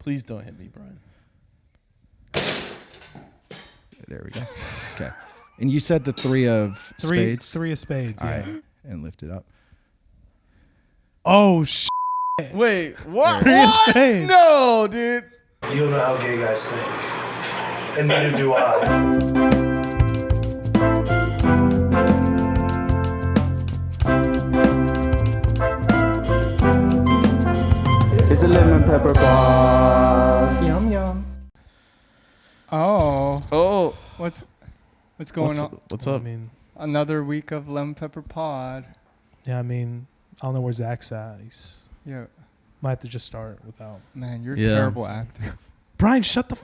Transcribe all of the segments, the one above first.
Please don't hit me, Brian. There we go. Okay. And you said the three of spades? Three of spades, All yeah. right. And lift it up. Oh, shit. Wait, what? Three of What? spades. No, dude. You don't know how gay guys think. And neither do I. It's a lemon pepper bar. Yum yum. Oh, Oh, what's going on? What's Well, up? I mean, Another week of lemon pepper pod. yeah, I mean, I don't know where Zach's at. Yeah, Might have to just start without. man, you're a Yeah. terrible actor. Brian, shut the.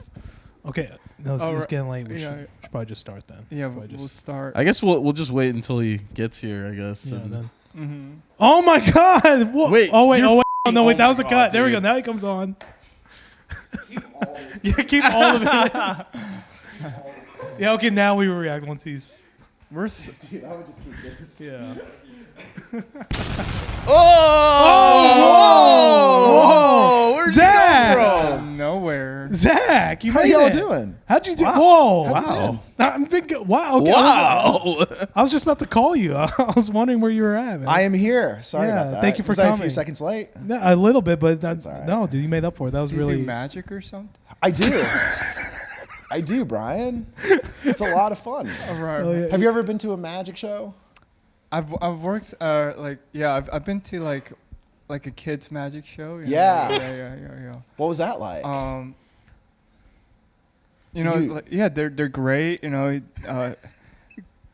Okay, no, it's, Oh, it's right. getting late. We Yeah. should probably just start then. Yeah, Probably we'll just- start. I guess we'll just wait until he gets here. I guess. Yeah, and- then. Mm-hmm. Oh my God! Whoa. Wait, Oh wait! you're Oh wait! Oh, no, wait! oh That was my a God, cut. There we go. dude. Now he comes on. Yeah, keep all of it. Yeah. Okay. Now we will react once he's. We're Dude, I would just keep this. Yeah. Oh! Whoa! Where'd Zach! you come from? nowhere. Zach, you How made y'all it. doing? How'd you do? Wow. Whoa! Wow! I'm thinking. Wow. Okay. Wow! I was just about to call you. I was wondering where you were at, man. I am here. Sorry Yeah, about that. thank you for Was I a coming. few seconds late? No, a little bit, but not, all right. no, dude, you made up for it. That was Do you really. do magic or something? I do. I do, Brian. It's a lot of fun. All right. Oh, yeah. Have you ever been to a magic show? I've worked I've been to like a kids magic show. You know? Yeah. Yeah. What was that like? You Do know, you- like, yeah, they're great. You know,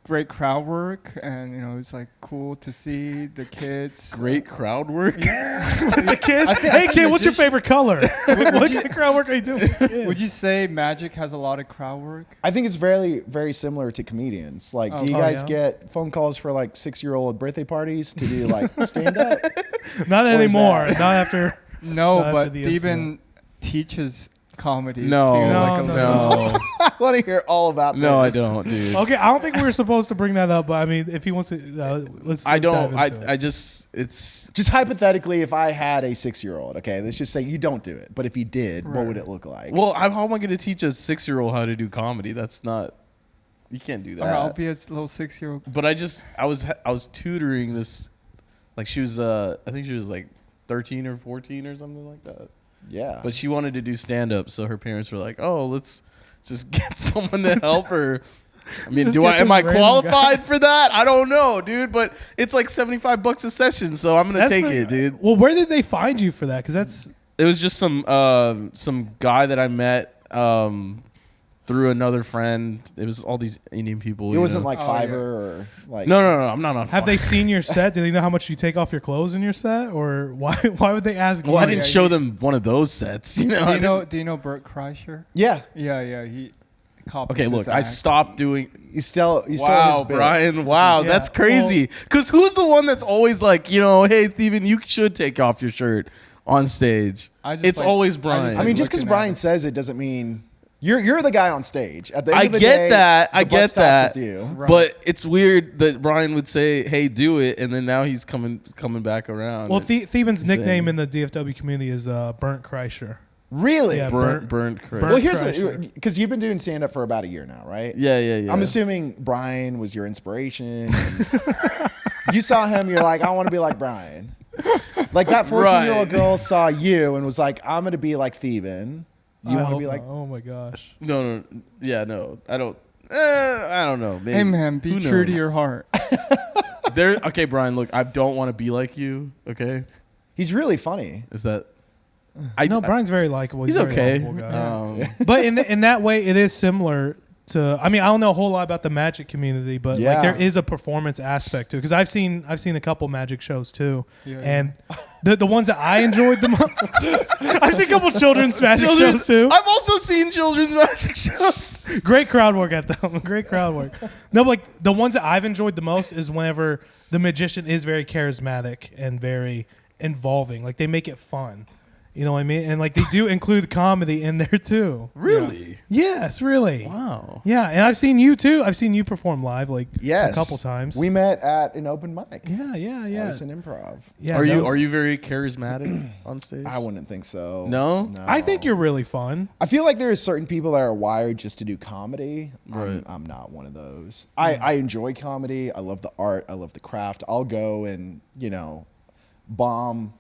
great crowd work, and you know, it's like cool to see the kids. Great crowd work. The kids. think Hey, kid, what's your magician- favorite color? What kind of crowd work are you doing? Would you say magic has a lot of crowd work? I think it's very, very similar to comedians. Like, do you Oh, guys yeah? get phone calls for like 6-year-old birthday parties to do like stand up? Not Or is anymore. that- Not after. No, Not after but the Steven teaches comedy. No, too, No, like a no, little- no, I want to hear all about this. no, I don't, dude. Okay, I don't think we were supposed to bring that up, but I mean, if he wants to, let's. I don't. dive into it. I just. It's. Just hypothetically, if I had a 6-year-old, okay, let's just say you don't do it, but if you did, what Right. would it look like? Well, how am I going to teach a 6-year-old how to do comedy? That's not. You can't do Or I'll that. be a little 6-year-old. But I was tutoring this. Like she was. I think she was like 13 or 14 or something like that. Yeah. But she wanted to do stand up, so her parents were like, "Oh, let's just get someone to help her." I mean, Just am get I this random qualified for that? I don't know, dude, but it's like $75 a session, so I'm going to That's take pretty- it, dude. Well, where did they find you for that? Because that's. It was just some guy that I met through another friend. It was all these Indian people. it you wasn't know. like Oh, Fiverr yeah. or like. No, I'm not on. Have Fiverr. they seen your set? Do they know how much you take off your clothes in your set, or why? Why would they ask? Well, you? I didn't yeah, show you- them one of those sets. You know. Do you know Bert Kreischer? Yeah. Yeah. He copies Okay, look, his I act. stopped doing. You still his Wow, bit. Brian! Wow, Yeah, that's crazy. Because who's the one that's always like, hey, Steven, you should take off your shirt on stage? I just It's like- always I Brian. just I mean, like just because looking at Brian it. says it doesn't mean you're the guy on stage. At the end I of the get day, that. the I buck get stops that. with you. Right. But it's weird that Brian would say, "Hey, do it," and then now he's coming back around. Well, Theben's Insane. nickname in the DFW community is Burnt Kreischer. Really? Yeah. burnt, Burnt Chris. Burnt Well, here's Kreischer. because you've been doing stand up for about a year now, right? Yeah. I'm assuming Brian was your inspiration. And you saw him, you're like, I want to be like Brian. Like that 14-year-old Right. girl saw you and was like, I'm going to be like Steven. You I want to hope be like, not. Oh my gosh. No. Yeah, no. I don't. I don't know. Maybe. Hey man, be Who true to knows? your heart. Okay, Brian. Look, I don't want to be like you. Okay, he's really funny. is that? No, Brian's very likable. He's a very okay. lovable guy. But in that way, it is similar to. I mean, I don't know a whole lot about the magic community, but Yeah. like there is a performance aspect to it because I've seen a couple magic shows too, Yeah, and the ones that I enjoyed the most. I've seen a couple children's magic shows too. I've also seen children's magic shows. Great crowd work at them. Great crowd work. No, but like the ones that I've enjoyed the most is whenever the magician is very charismatic and very involving. Like they make it fun. You know what I mean? And like they do include comedy in there too. Really? Yes, really. Wow. Yeah, and I've seen you too. I've seen you perform live like Yes. a couple times. We met at an open mic. yeah. That was an improv. Yeah, Are that you was- are you very charismatic on stage? I wouldn't think so. No? I think you're really fun. I feel like there are certain people that are wired just to do comedy. Right. I'm not one of those. I enjoy comedy. I love the art. I love the craft. I'll go and, bomb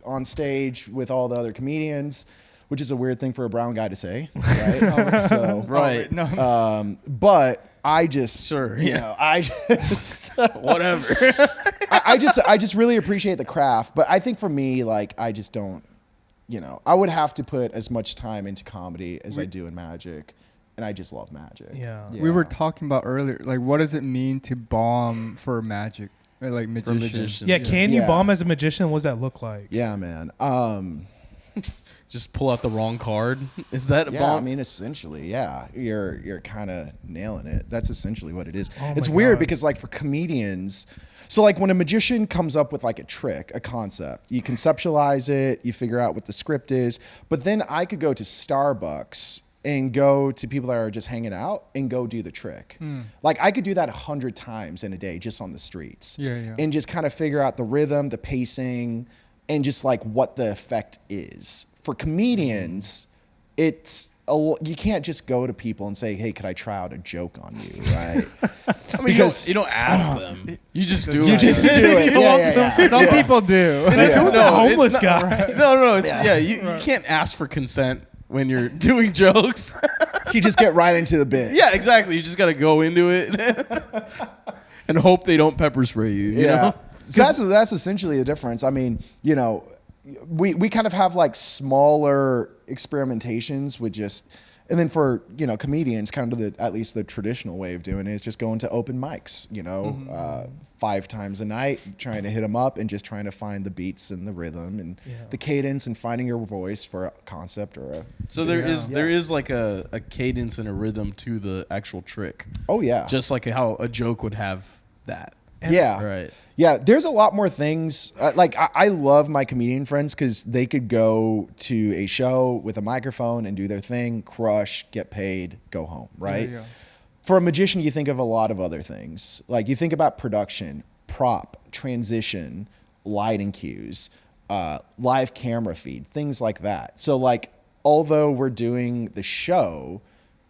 on stage with all the other comedians, which is a weird thing for a brown guy to say, right? So, Right. No. but I just, Sure, you yeah. know, I just, Whatever. I just really appreciate the craft. But I think for me, like, I just don't, I would have to put as much time into comedy as I do in magic. And I just love magic. Yeah. We were talking about earlier, like, what does it mean to bomb for magic? Or like For magician? magicians. Yeah, can you Yeah. bomb as a magician? What does that look like? Yeah, man. Just pull out the wrong card. Is that a Yeah, bomb? I mean, essentially, yeah, you're kind of nailing it. That's essentially what it is. Oh It's my weird God. because, like, for comedians, so like when a magician comes up with like a trick, a concept, you conceptualize it, you figure out what the script is, but then I could go to Starbucks and go to people that are just hanging out and go do the trick. Like I could do that 100 times in a day just on the streets. Yeah. And just kind of figure out the rhythm, the pacing, and just like what the effect is. For comedians, you can't just go to people and say, "Hey, could I try out a joke on you?" Right? I mean, because- you don't ask them. You just do You it. just do it. Yeah. Some people do. If it was a No, it's homeless not- guy. No. It's, you can't ask for consent when you're doing jokes. You just get right into the bit. Yeah, exactly. You just got to go into it and hope they don't pepper spray you. You know? So that's essentially the difference. I mean, we kind of have like smaller experimentations with just, and then for comedians, kind of at least the traditional way of doing it is just going to open mics. 5 times a night, trying to hit them up and just trying to find the beats and the rhythm and the cadence and finding your voice for a concept or a. So there is like a cadence and a rhythm to the actual trick. Oh yeah. Just like how a joke would have that. Yeah. Right. Yeah, there's a lot more things. I love my comedian friends because they could go to a show with a microphone and do their thing, crush, get paid, go home, right? Yeah. For a magician, you think of a lot of other things. Like you think about production, prop, transition, lighting cues, live camera feed, things like that. So like, although we're doing the show,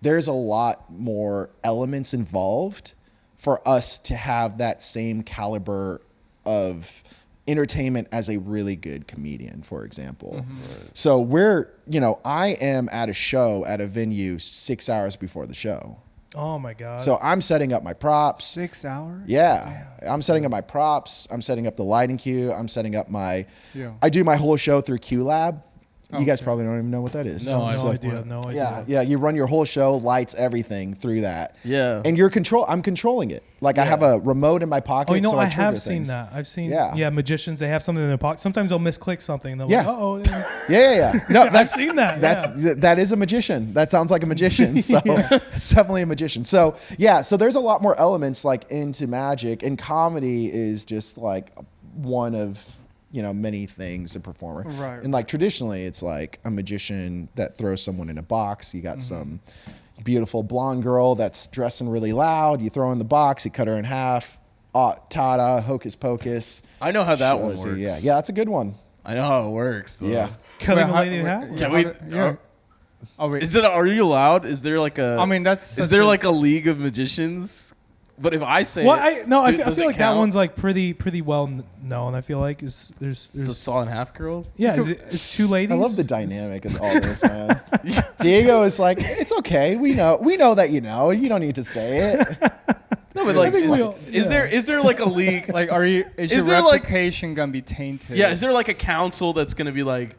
there's a lot more elements involved for us to have that same caliber of entertainment as a really good comedian, for example. So I am at a show at a venue 6 hours before the show. Oh my God. So I'm setting up my props. 6 hours? Yeah. I'm setting up my props. I'm setting up the lighting cue. I'm setting up I do my whole show through QLab. You guys probably don't even know what that is. No, I no don't. idea. Yeah. You run your whole show, lights, everything through that. Yeah. And I'm controlling it. Like I have a remote in my pocket. Oh, you know, so I trigger have seen things. that. I've seen, Yeah. magicians, they have something in their pocket. Sometimes they'll misclick something. And they're Yeah. like, uh-oh. Yeah. No, I've seen that. That is a magician. That sounds like a magician. So it's definitely a magician. So so there's a lot more elements like into magic, and comedy is just like one of many things a performer. Right. And like traditionally, it's like a magician that throws someone in a box. You got some beautiful blonde girl that's dressing really loud. You throw her in the box. You cut her in half. Ta-da, hocus pocus. I know how that one Shows you. works. Yeah, that's a good one. I know how it works. Though. Yeah. Cutting Wait, a how- lady in wait, half? yeah, Can how we? do- yeah. Oh wait. Are you allowed? Is there like a? I mean, that's. Is such there a- like a league of magicians? But if I say, Well, it, I does feel it like that count? one's like pretty well known. I feel like there's the saw and half girl. yeah, it's two ladies. I love the dynamic of all this, man. Diego is like, it's okay. We know that you know. You don't need to say it. No, but like, think is there like a league? Like, is your there, like- reputation gonna be tainted? Yeah, is there like a council that's gonna be like,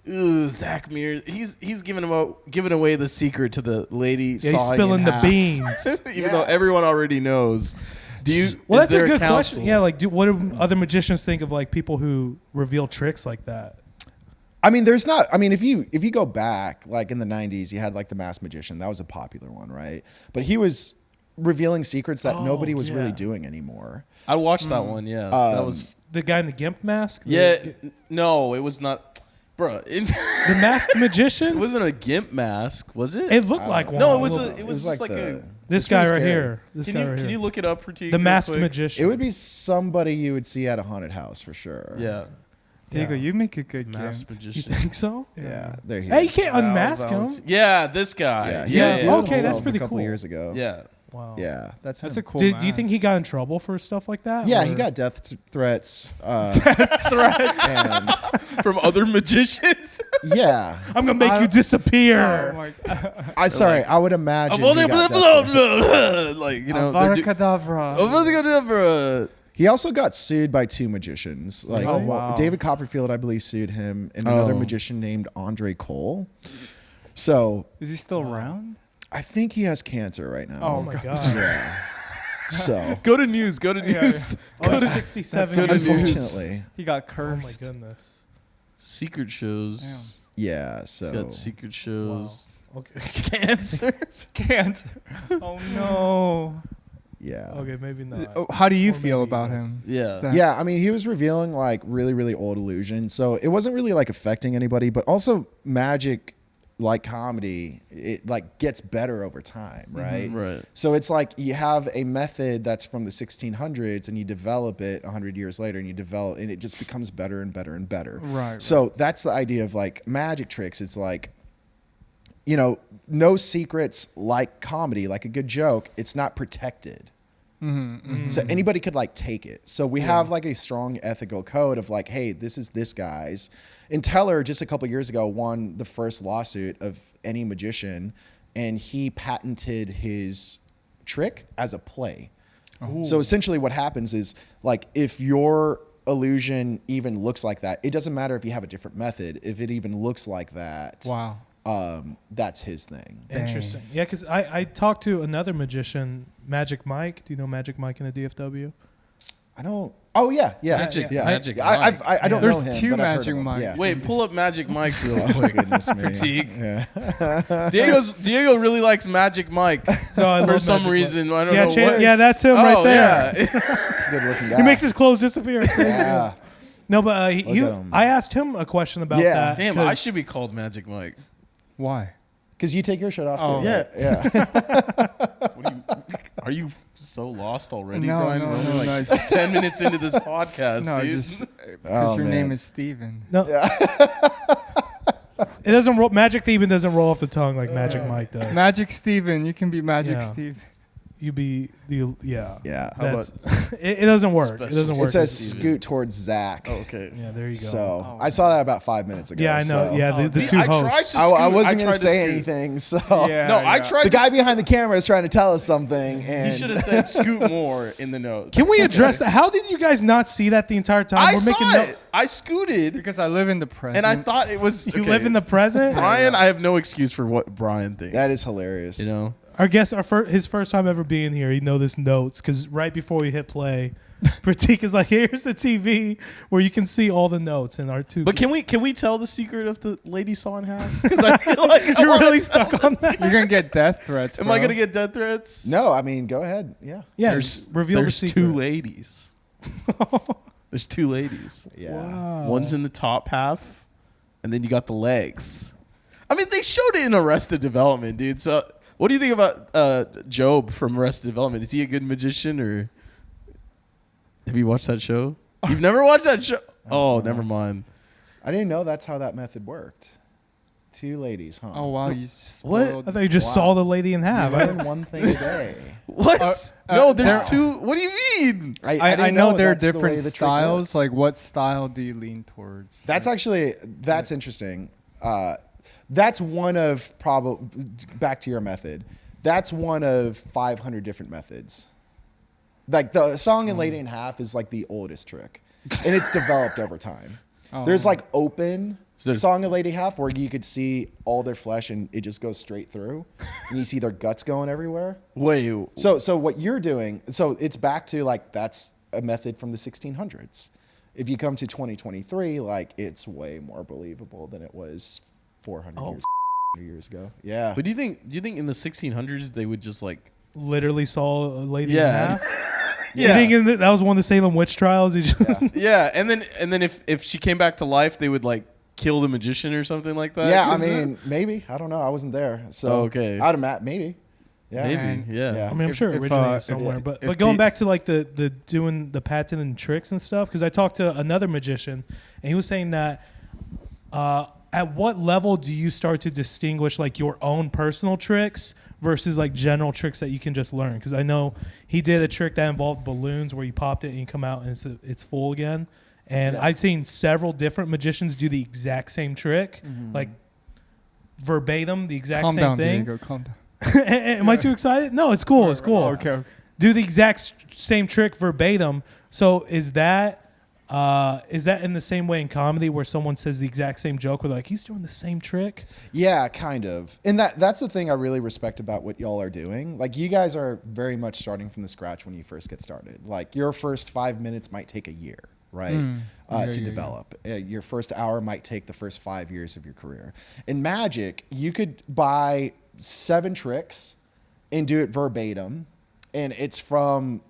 ooh, Zak Mirz, he's giving away the secret to the lady Yeah, he's sawing spilling in the half. beans. Even though everyone already knows. Do you? Well, is that's a there good council? question. Yeah, like, what do other magicians think of like people who reveal tricks like that? I mean, there's not. I mean, if you go back, like in the '90s, you had like the Masked Magician. That was a popular one, right? But he was revealing secrets that nobody was really doing anymore. I watched that one. Yeah, that was. The guy in the gimp mask. Yeah, no, it was not. Bro, it The Masked Magician. wasn't a gimp mask, was it? It looked like one. no, it was little- it was just like a. This it's guy pretty right scary. here. This guy right Can here. you look it up, Pratik? The real Masked quick? Magician. It would be somebody you would see at a haunted house for sure. Yeah. Diego, you make a good Masked gimp. You magician. think so? Yeah, there he Hey, you is. can't unmask him. Yeah, this guy. Yeah, Yeah, he revealed okay, that's himself pretty a couple cool. years ago. Yeah. Wow. Yeah, that's That's him. a cool. Do you think mask. he got in trouble for stuff like that? Yeah, or- he got death threats. And From other magicians. yeah, I'm gonna make you disappear. Oh my God. I would imagine. he got death threats. Like, you know. they're do- Abracadabra. He also got sued by 2 magicians. Like Oh, wow. David Copperfield, I believe, sued him, and another Oh. magician named Andre Cole. So Is he still around? I think he has cancer right now. Oh my god. Yeah. So Go to news. Go to news. Oh, 67 Go to years old. news. unfortunately, He got Oh my cursed. goodness. Secret shows. yeah. He's So got secret shows. Okay. Cancer. Cancer. Oh no. yeah. Okay, maybe not. Oh, how do you Or feel maybe about yes. him? Yeah. Zach? Yeah, I mean, he was revealing like really, really old illusions. So it wasn't really like affecting anybody, but also magic, like comedy, it like gets better over time, right? Right. So it's like you have a method that's from the 1600s and you develop it 100 years later and it just becomes better and better and better. Right. So that's the idea of like magic tricks. It's like, you know, no secrets like comedy, like a good joke. It's not protected. So anybody could like take it. So we have like a strong ethical code of like, hey, this is this guy's. And Teller just a couple years ago won the first lawsuit of any magician, and he patented his trick as a play. So essentially what happens is like if your illusion even looks like that, it doesn't matter if you have a different method. If it even looks like that, Wow. that's his thing. Interesting. Yeah, because I talked to another magician, Magic Mike. Do you know Magic Mike in the DFW? I don't. Oh yeah, yeah, Magic- yeah. Magic I Mike. don't There's know him. two but I've heard Magic of him. Mikes. Yeah. Wait, pull up Magic Mike real Oh quick. goodness me. Critique. Yeah. Diego really likes Magic Mike No, I for love some Magic Mike. reason. I don't Yeah, know what. yeah, that's him right there. Yeah. It's a good looking guy. He makes his clothes disappear. It's crazy. Yeah. No, but Look at him. I asked him a question about Yeah. that. Damn, 'cause- I should be called Magic Mike. Why? Because you take your shirt off too. Oh. right? Yeah. What do you, are you so lost already, No, Brian? no, We're only no, like no. 10 minutes into this podcast, No, dude. just because Oh, your man. name is Steven. No. It doesn't roll. Magic Thieving doesn't roll off the tongue like Magic Mike does. Magic Steven. You can be Magic Yeah. Steve. You be the yeah. Yeah. How That's, it doesn't work. It doesn't Special- work. It says Steven. scoot towards Zach. Oh, okay. Yeah, there you go. So I saw that about 5 minutes ago. yeah, I know. so- Yeah, the two I tried hosts. to I scoot. wasn't I going tried to say scoot. anything. So Yeah. No, I tried the to guy scoot. behind the camera is trying to tell us something, He and should have said scoot more in the notes. Can we address that? How did you guys not see that the entire time? I We're saw making it. I scooted, Because I live in the present. and I thought it was. You okay. live in the present. Brian, I have no excuse for what Brian thinks. that is hilarious. you know. Our guest, his first time ever being here, he noticed notes because right before we hit play, Pratik is like, "Here's the TV where you can see all the notes." And our two. But can we tell the secret of the lady saw in half? Because I feel like I You're wanna really tell- stuck on that. You're gonna get death threats. Am bro. I gonna get death threats? No, I mean, go ahead. Yeah. Yeah, There's reveal the there's secret. two ladies. There's two ladies. Yeah. One's in the top half, and then you got the legs. I mean, they showed it in Arrested Development, dude. So, what do you think about Job from Arrested Development? Is he a good magician, or have you watched that show? You've never watched that show? Oh, never mind. I didn't know that's how that method worked. Two ladies, huh? Oh wow, you just What? spoiled. I thought you just Wow. saw the lady in You half. learn one thing a day. What? Uh, no, there- there's two. What do you mean? I I didn't know there are that's the way different the trick styles. works. Like, what style do you lean towards? That's actually interesting. That's one of probably back to your method. That's one of 500 different methods. Like the song in Lady in Half is like the oldest trick, and it's developed over time. Oh. There's like open So- song in Lady Half where you could see all their flesh and it just goes straight through, and you see their guts going everywhere. Wait. So what you're doing, so it's back to like that's a method from the 1600s. If you come to 2023, like it's way more believable than it was 400 years ago. Yeah. But do you think in the 1600s they would just like? Literally saw a lady Yeah. in half. You think that was one of the Salem witch trials? He just Yeah, and then if she came back to life, they would like kill the magician or something like that? Yeah, I mean, maybe. I don't know. I wasn't there. So Oh, okay. I'd imagine maybe. Yeah. Maybe, yeah. Yeah. I mean, I'm If- sure it if, originated if- somewhere, if- but if going the- back to like the doing the patent and tricks and stuff, because I talked to another magician and he was saying that at what level do you start to distinguish like your own personal tricks versus like general tricks that you can just learn? Because I know he did a trick that involved balloons where you popped it and you come out and it's full again. And Yeah. I've seen several different magicians do the exact same trick, like verbatim, the exact Calm same down, thing. Diego. Calm down. Am I too excited? No, it's cool. It's cool. Okay. Do the exact same trick verbatim. So is that in the same way in comedy where someone says the exact same joke, where they're like, he's doing the same trick? Yeah, kind of. And that's the thing I really respect about what y'all are doing. Like, you guys are very much starting from the scratch when you first get started. Like, your first 5 minutes might take a year, right? To develop. Your first hour might take the first 5 years of your career. In magic, you could buy 7 tricks and do it verbatim, and it's from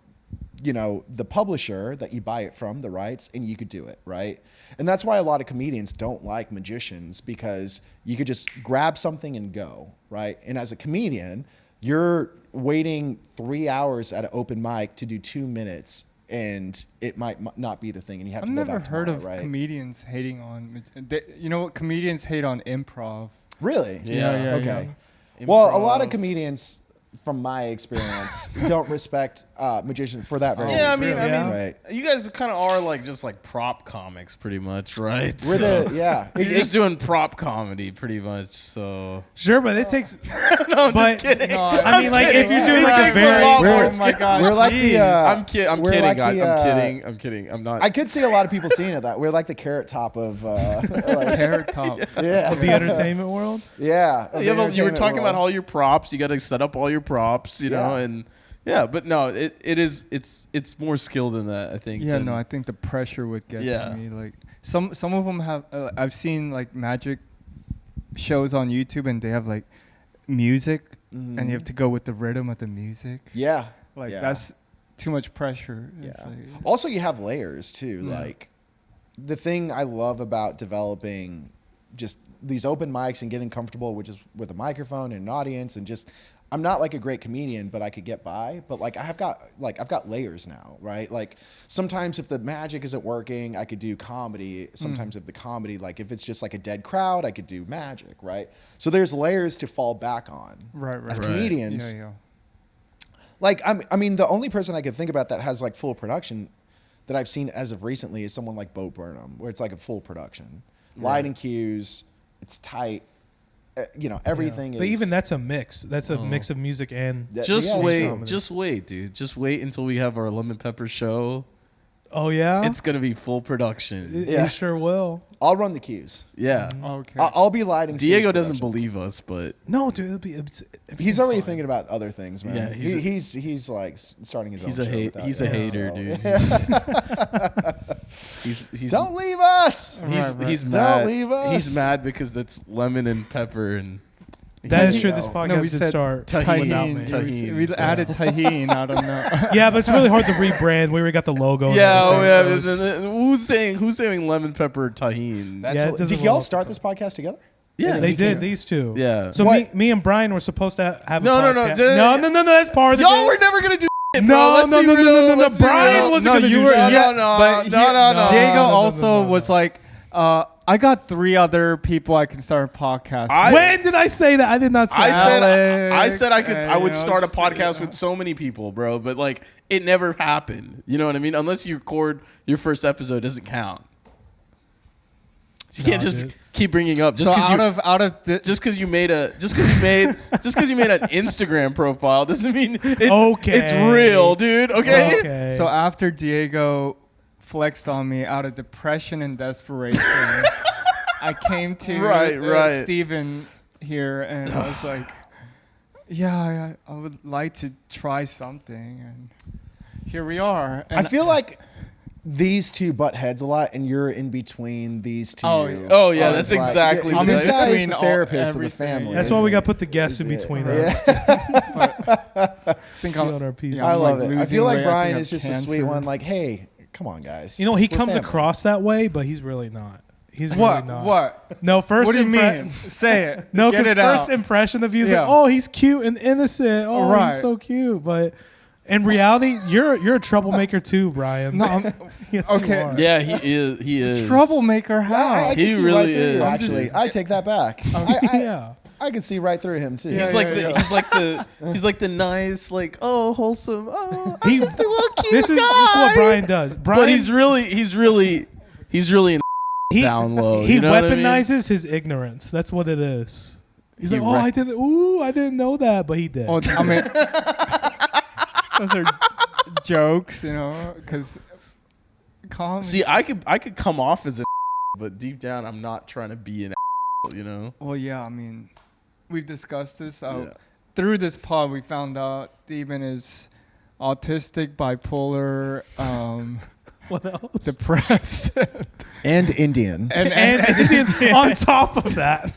the publisher that you buy it from, the rights, and you could do it, right? And that's why a lot of comedians don't like magicians, because you could just grab something and go, right? And as a comedian, you're waiting 3 hours at an open mic to do 2 minutes, and it might not be the thing, and you have I've to go never back heard tomorrow, of right? comedians hating on. You know what? Comedians hate on improv. Really? Yeah, Okay. yeah. Well, a lot of Improv. comedians, from my experience, don't respect magicians for that very Yeah, reason. Right. you guys kind of are like just like prop comics, pretty much, right? We're So- the You're just doing prop comedy, pretty much. So Sure, but it takes. no, I'm But- just kidding. No, I mean, like if you're doing It like a takes a very. lot more Oh my god! we're like the I'm kidding. I'm we're kidding, like guys. the, I'm kidding. I'm not. I could see a lot of people seeing it that we're like the Carrot Top of like, Carrot Top. yeah, the entertainment world. yeah. of the you were entertainment talking about world. all your props. You got to set up all your props, you know, and yeah. But no, it's more skill than that, I think. Yeah, than- no, I think the pressure would get Yeah. to me. Like some of them have. I've seen like magic shows on YouTube, and they have like music, and you have to go with the rhythm of the music. Yeah, Like yeah. that's too much pressure. It's Yeah. like- Also, you have layers too. Yeah. Like, the thing I love about developing just these open mics and getting comfortable with a microphone and an audience, and just, I'm not like a great comedian, but I could get by. But like I've got layers now, right? Like sometimes if the magic isn't working, I could do comedy. Sometimes if the comedy, like if it's just like a dead crowd, I could do magic, right? So there's layers to fall back on. right. As Right. comedians, Yeah. like I mean, the only person I could think about that has like full production that I've seen as of recently is someone like Bo Burnham, where it's like a full production, lighting cues, it's tight, everything is. But even that's a mix. That's a mix of music and. Just Yeah, wait, comedy. just wait, dude. Just wait until we have our lemon pepper show. Oh yeah. It's gonna be full production. It, Yeah. it sure will. I'll run the cues. Yeah. Okay. I'll be lighting. Diego stage doesn't production. believe us, but No, dude. He's already thinking about other things, man. Yeah, he's like starting his he's own a show hate. without He's you, a hater, so- dude. He's Don't leave us. he's Right. he's Don't mad. leave us. He's mad because that's lemon and pepper and That is You true. know. This podcast No, we did said start tahini. without me. Tahini. We added tahini. I don't know. Yeah, but it's really hard to rebrand. We already got the logo. and yeah, oh, everything, yeah. so it's- Who's saying lemon pepper tahini? That's Yeah, it what, doesn't did y'all roll start off this podcast together? Yeah, They he did came- these two. Yeah. So What? me and Brian were supposed to have No, a no, no, podcast. No. That's part of the Y'all bit. were never gonna do it, bro. No, Let's no, be no, no, real. no, no. Let's be Brian real. wasn't no, gonna you do were. shit. Yeah, No, but no. Diego No, no, also no, no, was no. like, I got 3 other people I can start a podcast. I- When did I say that? I did not say I that. said Alex, I would and, start a just, podcast with so many people, bro, but like it never happened. You know what I mean? Unless you record your first episode, it doesn't count. So you can't just dude. keep bringing up just So because out of the, just because you made an Instagram profile doesn't mean Okay. it's real, dude. Okay. Okay. so after Diego flexed on me out of depression and desperation, I came to Right. Steven here and I was like, yeah, I would like to try something, and here we are. I And feel like these two butt heads a lot, and you're in between these two. Oh, yeah. Oh, yeah, It's that's like- exactly I'm this in guy is between the all- therapist of the everything. family. That's why we isn't got it? put the guests in Is it? between Yeah. us. I think On I'm, our piece. yeah, I I'm, love like, it. I losing feel like weight. I Brian think is I have just a sweet cancer. one. Like, hey, come on, guys. You know, he We're comes family. across that way, but he's really not. He's really What? not. What? No, first What do you impre- mean? Say it. No, Get because it first out. impression of you is Yeah. like, oh, he's cute and innocent. Oh, Right. he's so cute. But in reality, you're a troublemaker too, Brian. No, I'm Yes, okay. you are. Yeah, he is. He is troublemaker. How? I can He see really right through you, is. actually. I take that back. Yeah. I can see right through him too. He's like he's like the nice, like, oh, wholesome. Oh, I'm He- just a little cute This is what Brian does. Brian, But he's really an he, down low. He you know what I mean? weaponizes his ignorance. That's what it is. He's He like, oh, rec- I didn't know that, but he did. Oh, I mean, those are jokes, you know, because comedy. See, I could come off as an but deep down, I'm not trying to be an you know. Well, yeah, I mean, we've discussed this. Yeah. Through this pod, we found out Steven is autistic, bipolar, What else? depressed, and Indian. and and Indians on top of that.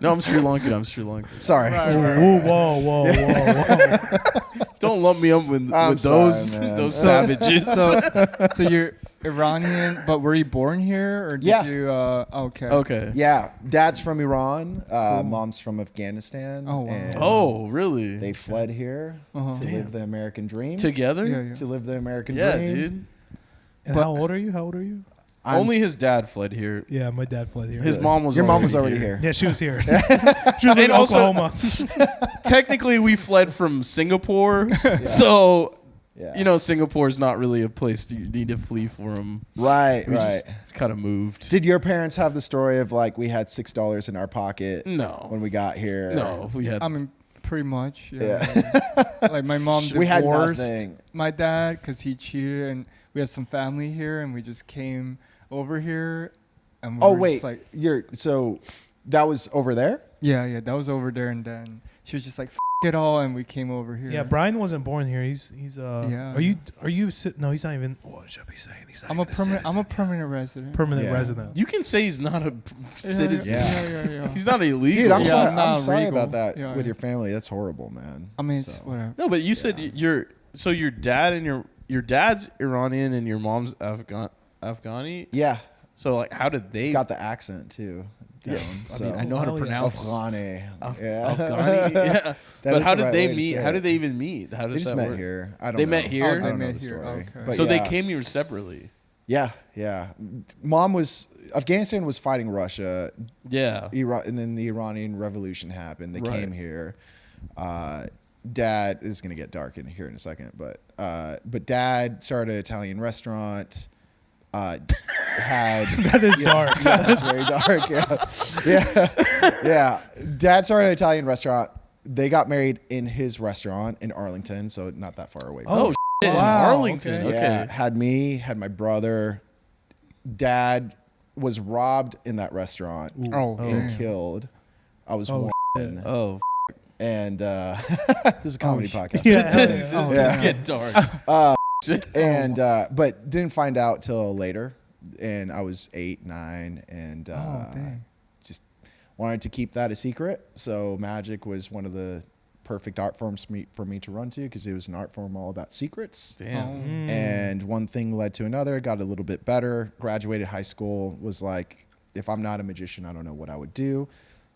No, I'm Sri Lankan. Sorry. Whoa. Don't lump me up with I'm those sorry, man. those savages. So you're Iranian, but were you born here, or did Yeah. you? Okay. Okay. Yeah, dad's from Iran. Mom's from Afghanistan. Oh, wow. and Oh, really? They fled here Uh-huh. to live the American dream. Together? Yeah, yeah. To live the American Yeah, dream. dude. And But- how old are you? Only his dad fled here. Yeah, my dad fled here. His mom was Your mom was already already here. Yeah, she was here. She was in And also- Oklahoma. Technically, we fled from Singapore, so Yeah. you know Singapore is not really a place you need to flee from. Right, We right. just kind of moved. Did your parents have the story of like we had $6 in our pocket No. when we got here? No, we had. I mean, pretty much. Yeah. Like my mom We had divorced nothing. my dad because he cheated, and we had some family here, and we just came over here. And we Oh were wait, just like, so that was over there? yeah, that was over there, and then she was just like, F it all, and we came over here. Yeah, Brian wasn't born here. He's Yeah. Are you no, he's not even what should I be saying? He's not I'm a even permanent. I'm a citizen permanent resident. yet. Permanent Yeah. resident. You can say he's not a citizen. Yeah. He's not illegal. Dude, I'm Yeah, sorry. I'm not I'm sorry legal. about that Yeah, with yeah. your family. That's horrible, man. I mean, it's So. whatever. No, but you said your dad and your dad's Iranian and your mom's Afghani. Yeah, So like, how did they? got the accent too. Down, so. I mean, I know how to Oh, yeah. pronounce Afghani. Afghani. Yeah. Yeah. That But is how the did right they way to meet? say How it. did they even meet? How They does just that met work? here. I don't They know. met here? I Oh, don't they know met the here. story. Okay. But So yeah. they came here separately. Yeah. Mom was Afghanistan was fighting Russia. Yeah. Iran, and then the Iranian Revolution happened. They Right. came here. Dad this is gonna get dark in here in a second, but Dad started an Italian restaurant. Had That is dark. yeah, that's very dark. Yeah. Dad started an Italian restaurant. They got married in his restaurant in Arlington, so not that far away. Oh, shit. In wow, Arlington. okay. Okay. Yeah, had me, had my brother. Dad was robbed in that restaurant Oh, and damn. killed. I was Oh, one, Oh, and this is a comedy podcast. Yeah, hell this yeah. is Yeah. get dark. And but didn't find out till later, and I was 8, 9, and dang. just wanted to keep that a secret. So magic was one of the perfect art forms for me to run to because it was an art form all about secrets. Damn. And one thing led to another. Got a little bit better. Graduated high school. Was like, if I'm not a magician, I don't know what I would do.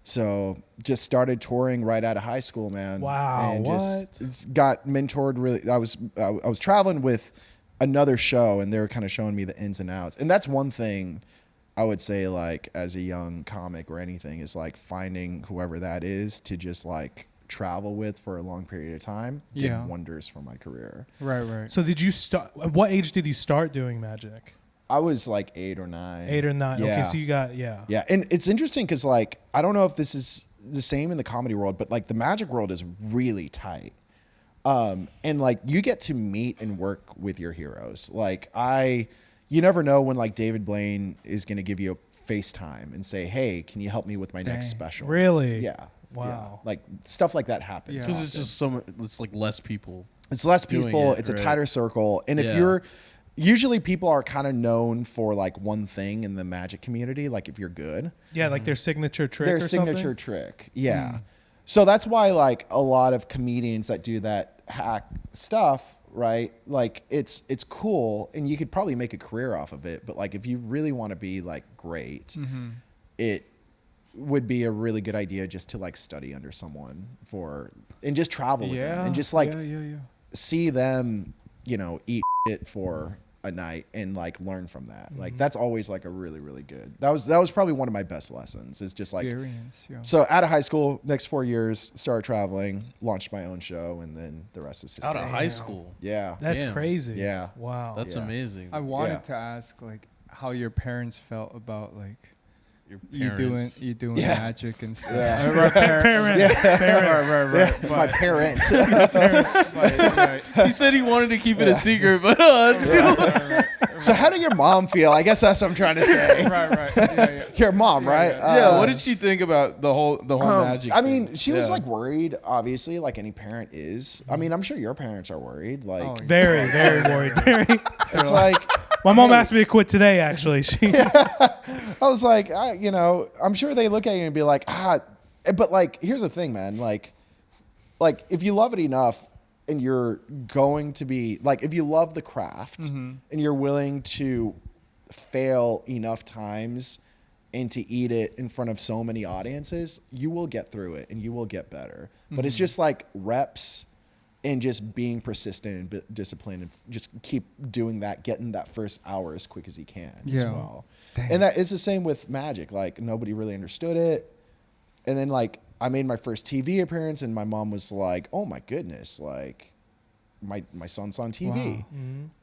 So just started touring right out of high school, man. Wow, And what? just got mentored. Really, I was traveling with another show, and they were kind of showing me the ins and outs. And that's one thing I would say, like as a young comic or anything, is like finding whoever that is to just like travel with for a long period of time did Yeah. wonders for my career. Right. So did you start? At what age did you start doing magic? I was like 8 or 9. 8 or 9. Yeah. Okay, so you got Yeah, and it's interesting because like I don't know if this is the same in the comedy world, but like the magic world is really tight. And like you get to meet and work with your heroes. Like you never know when like David Blaine is going to give you a FaceTime and say, "Hey, can you help me with my next Dang. special?" Really? Yeah. Wow. Yeah. Like stuff like that happens. Yeah. Because it's often. just so much. It's like less people. It's less doing people. it, It's right? a tighter circle. And if Yeah. you're usually people are kind of known for like one thing in the magic community. Like if you're good, Yeah, like their signature trick their or signature something? trick. Yeah. So that's why like a lot of comedians that do that hack stuff right? Like it's cool, and you could probably make a career off of it. But like if you really want to be like great, it would be a really good idea just to like study under someone and just travel with them and just like see them, you know, eat shit for a night and like learn from that. Like that's always like a really, really good. That was probably one of my best lessons. Is just like Experience, yeah. So out of high school, next 4 years, started traveling, launched my own show, and then the rest is history. Out of high school. Yeah. That's Damn. crazy. Yeah. Wow. That's Yeah. amazing. I wanted Yeah. to ask like how your parents felt about like Your you doing Yeah. magic and stuff. Yeah. Right, Parents. Parents. My parent. He said he wanted to keep it a secret, but So how did your mom feel? I guess that's what I'm trying to say. right. Yeah. Your mom, right? yeah. What did she think about the whole magic? I mean, she was Yeah. like worried, obviously, like any parent is. I mean, I'm sure your parents are worried. Like, Oh, Very, very worried. Very. it's like, My mom asked me to quit today. Actually, I was like, you know, I'm sure they look at you and be like, but like, here's the thing, man. Like if you love it enough and you're going to be like, if you love the craft and you're willing to fail enough times and to eat it in front of so many audiences, you will get through it and you will get better. But it's just like reps and just being persistent and disciplined and just keep doing that, getting that first hour as quick as you can as Yeah. well. Dang. And that is the same with magic. Like nobody really understood it. And then like I made my first TV appearance and my mom was like, "Oh my goodness, like my son's on TV."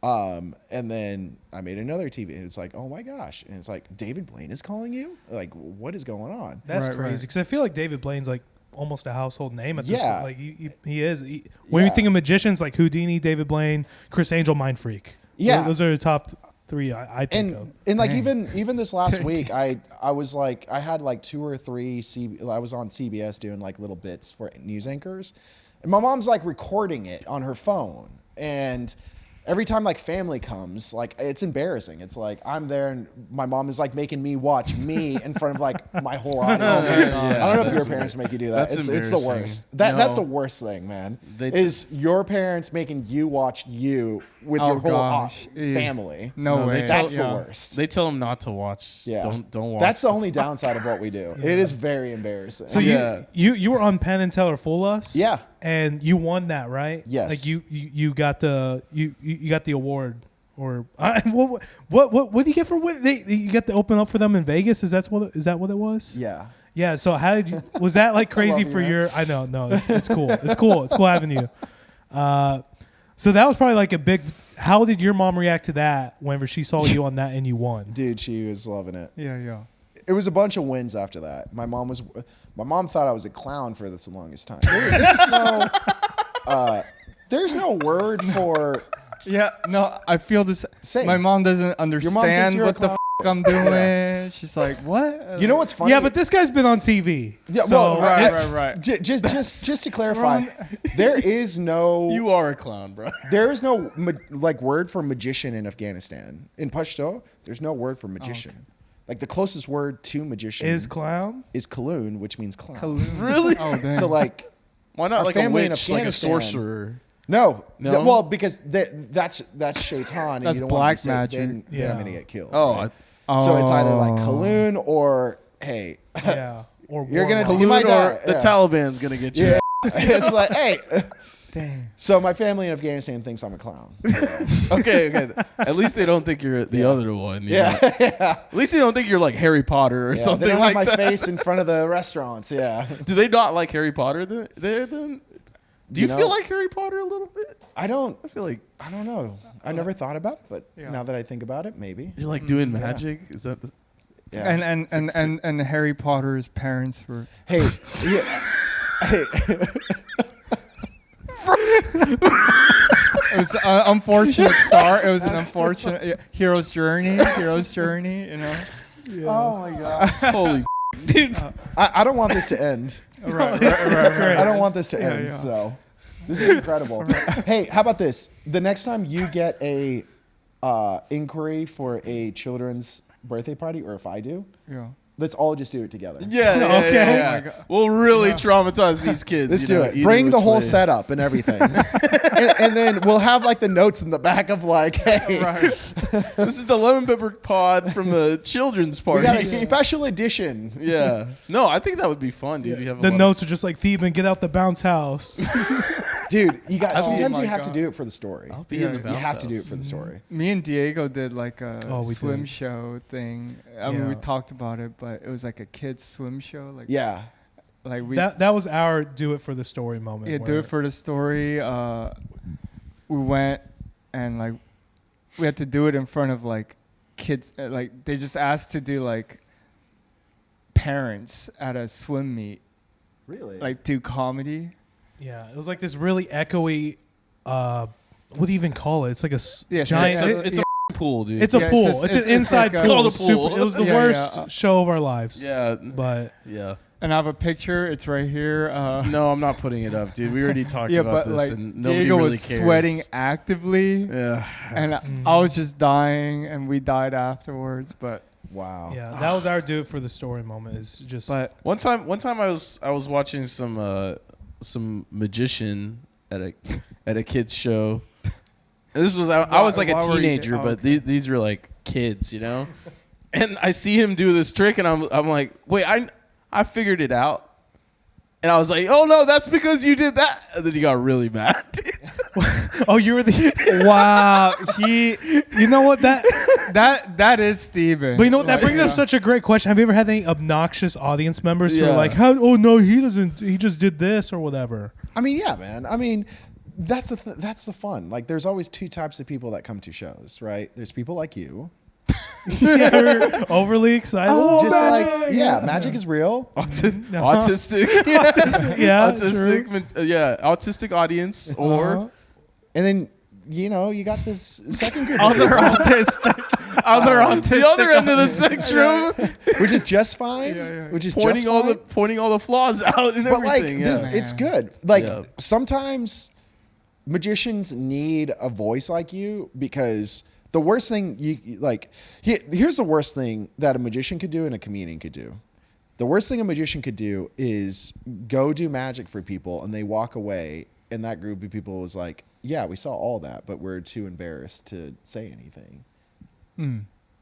Wow. And then I made another TV and it's like, "Oh my gosh." And it's like, "David Blaine is calling you?" Like, what is going on? that's Right, crazy. right. Because I feel like David Blaine's like almost a household name at this Yeah. point. Like he is. When you Yeah. think of magicians, like Houdini, David Blaine, Chris Angel, Mind Freak. Yeah. Those are the top three I think of. And like Dang. even this last week, I was like I had like 2 or 3 I was on CBS doing like little bits for news anchors, and my mom's like recording it on her phone, and every time like family comes, like it's embarrassing. It's like I'm there and my mom is like making me watch me in front of like my whole audience. I don't know if your parents make you do that. That's It's the embarrassing. worst. That's No. the worst thing, man. They Is your parents making you watch you with Oh, your whole gosh. family. No way. That's Yeah. the worst. They tell him not to watch. Yeah. Don't watch. That's the only downside of what we do. It is very embarrassing. So Yeah. you were on Penn and Teller Fool Us. Yeah. And you won that, right? Yes. Like you got the you got the award. Or what did you get for win? You got to open up for them in Vegas? Is that what it was? Yeah. Yeah. So how did you? Was that like crazy love you, for man. your? I know. No, it's cool. It's cool. It's cool having you. So that was probably like a big. How did your mom react to that whenever she saw you on that and you won? Dude, she was loving it. Yeah. It was a bunch of wins after that. My mom thought I was a clown for the longest time. There's no word for Yeah, no, I feel this. Same. My mom doesn't thinks understand you're a what the clown. I'm doing. She's like, what? You know what's funny? Yeah, but this guy's been on TV. Yeah, so well, Right, right. Just to clarify, there is no You are a clown, bro. there is no like word for magician in Afghanistan. In Pashto, there's no word for magician. Like the closest word to magician is clown. is Kaloon, which means clown. Kaloon. Really? Oh, damn. So like Why not Our like a family in witch, like a Afghanistan- sorcerer? no, No? well because that's shaitan and That's you don't black want to magic. then Yeah. I'm gonna get killed. Oh, right? So it's either like Oh. Kaloon or hey, Yeah. Or You're gonna warlock. You might Kaloon or die, the yeah. Taliban's gonna get you. yeah, it's like hey. Dang. So my family in Afghanistan thinks I'm a clown. Okay. At least they don't think you're the other one. you know? Yeah, yeah. At least they don't think you're like Harry Potter or Yeah, something they don't like have my that. face in front of the restaurants. Yeah. Do they not like Harry Potter there then? Do you You know- feel like Harry Potter a little bit? I don't know. I never thought about it, but Yeah. now that I think about it, maybe. You're like doing yeah. magic? Is that Yeah. And Harry Potter's parents were. Hey, yeah. Hey, It was an unfortunate start. It was an unfortunate hero's journey. Hero's journey. You know. oh my god. holy dude? I don't want this to end. Right. I don't want this to end. yeah. So this is incredible. Hey, how about this? The next time you get a inquiry for a children's birthday party, or if I do, Yeah. Let's all just do it together. Okay. Yeah. We'll really traumatize these kids. Let's you do know, it. either Bring the which whole way. setup and everything. and then we'll have like the notes in the back of like, hey, This is the lemon pepper pod from the children's we party. got a special edition. Yeah. No, I think that would be fun, dude. You have a The lot notes are just like, Theben, get out the bounce house. Dude, you got sometimes my you have to God. do it for the story. I'll be Yeah, in the you bounce You have to do it house. for the story. Me and Diego did like a We swim did. show thing. I mean, we Yeah. talked about it, but it was like a kids swim show. Like Yeah. like we That was our do it for the story moment. yeah, do where- it for the story. We went and like we had to do it in front of like kids. Like they just asked to do like parents at a swim meet, Really? like do comedy. Yeah, it was like this really echoey. What do you even call it? It's like a Yeah, so giant. It's a pool, dude. It's a Yeah, pool. it's It's, just- an it's inside like pool. a- It was It's called a super- pool. It was the Yeah, worst yeah. show of our lives. yeah. But Yeah. And I have a picture. It's right here. No, I'm not putting it up, dude. We already talked yeah, about but this, like and nobody Diego really was cares. sweating actively, Yeah. and I was just dying, and we died afterwards. But Wow. yeah, that was our do it for the story moment. Is just but One time I was watching some magician at a kids show. And this was I was like a Why were you- teenager, oh, but okay. these were like kids, you know. And I see him do this trick, and I'm like, wait, I figured it out. And I was like, oh no, that's because you did that. And then he got really mad. oh, you were the wow, you know what that. that is Steven. But you know what? That brings up such a great question. Have you ever had any obnoxious audience members who are Yeah. like, "How? Oh no, he doesn't. He just did this or whatever." I mean, yeah, man. I mean, that's the fun. Like, there's always two types of people that come to shows, right? There's people like you. Yeah, overly excited. Just like, yeah, magic is real. Autistic. Yeah, autistic. Autistic audience, or Uh-huh. And then, you know, you got this second group, of other people, autistic, other autistic. the other end of the spectrum, which is just fine. Yeah. Which is pointing just all fine. pointing all the flaws out and But like, everything. it's good. Like Yeah. sometimes magicians need a voice like you, because the worst thing here's the worst thing that a magician could do and a comedian could do. The worst thing a magician could do is go do magic for people and they walk away and that group of people was like, yeah, we saw all that, but we're too embarrassed to say anything.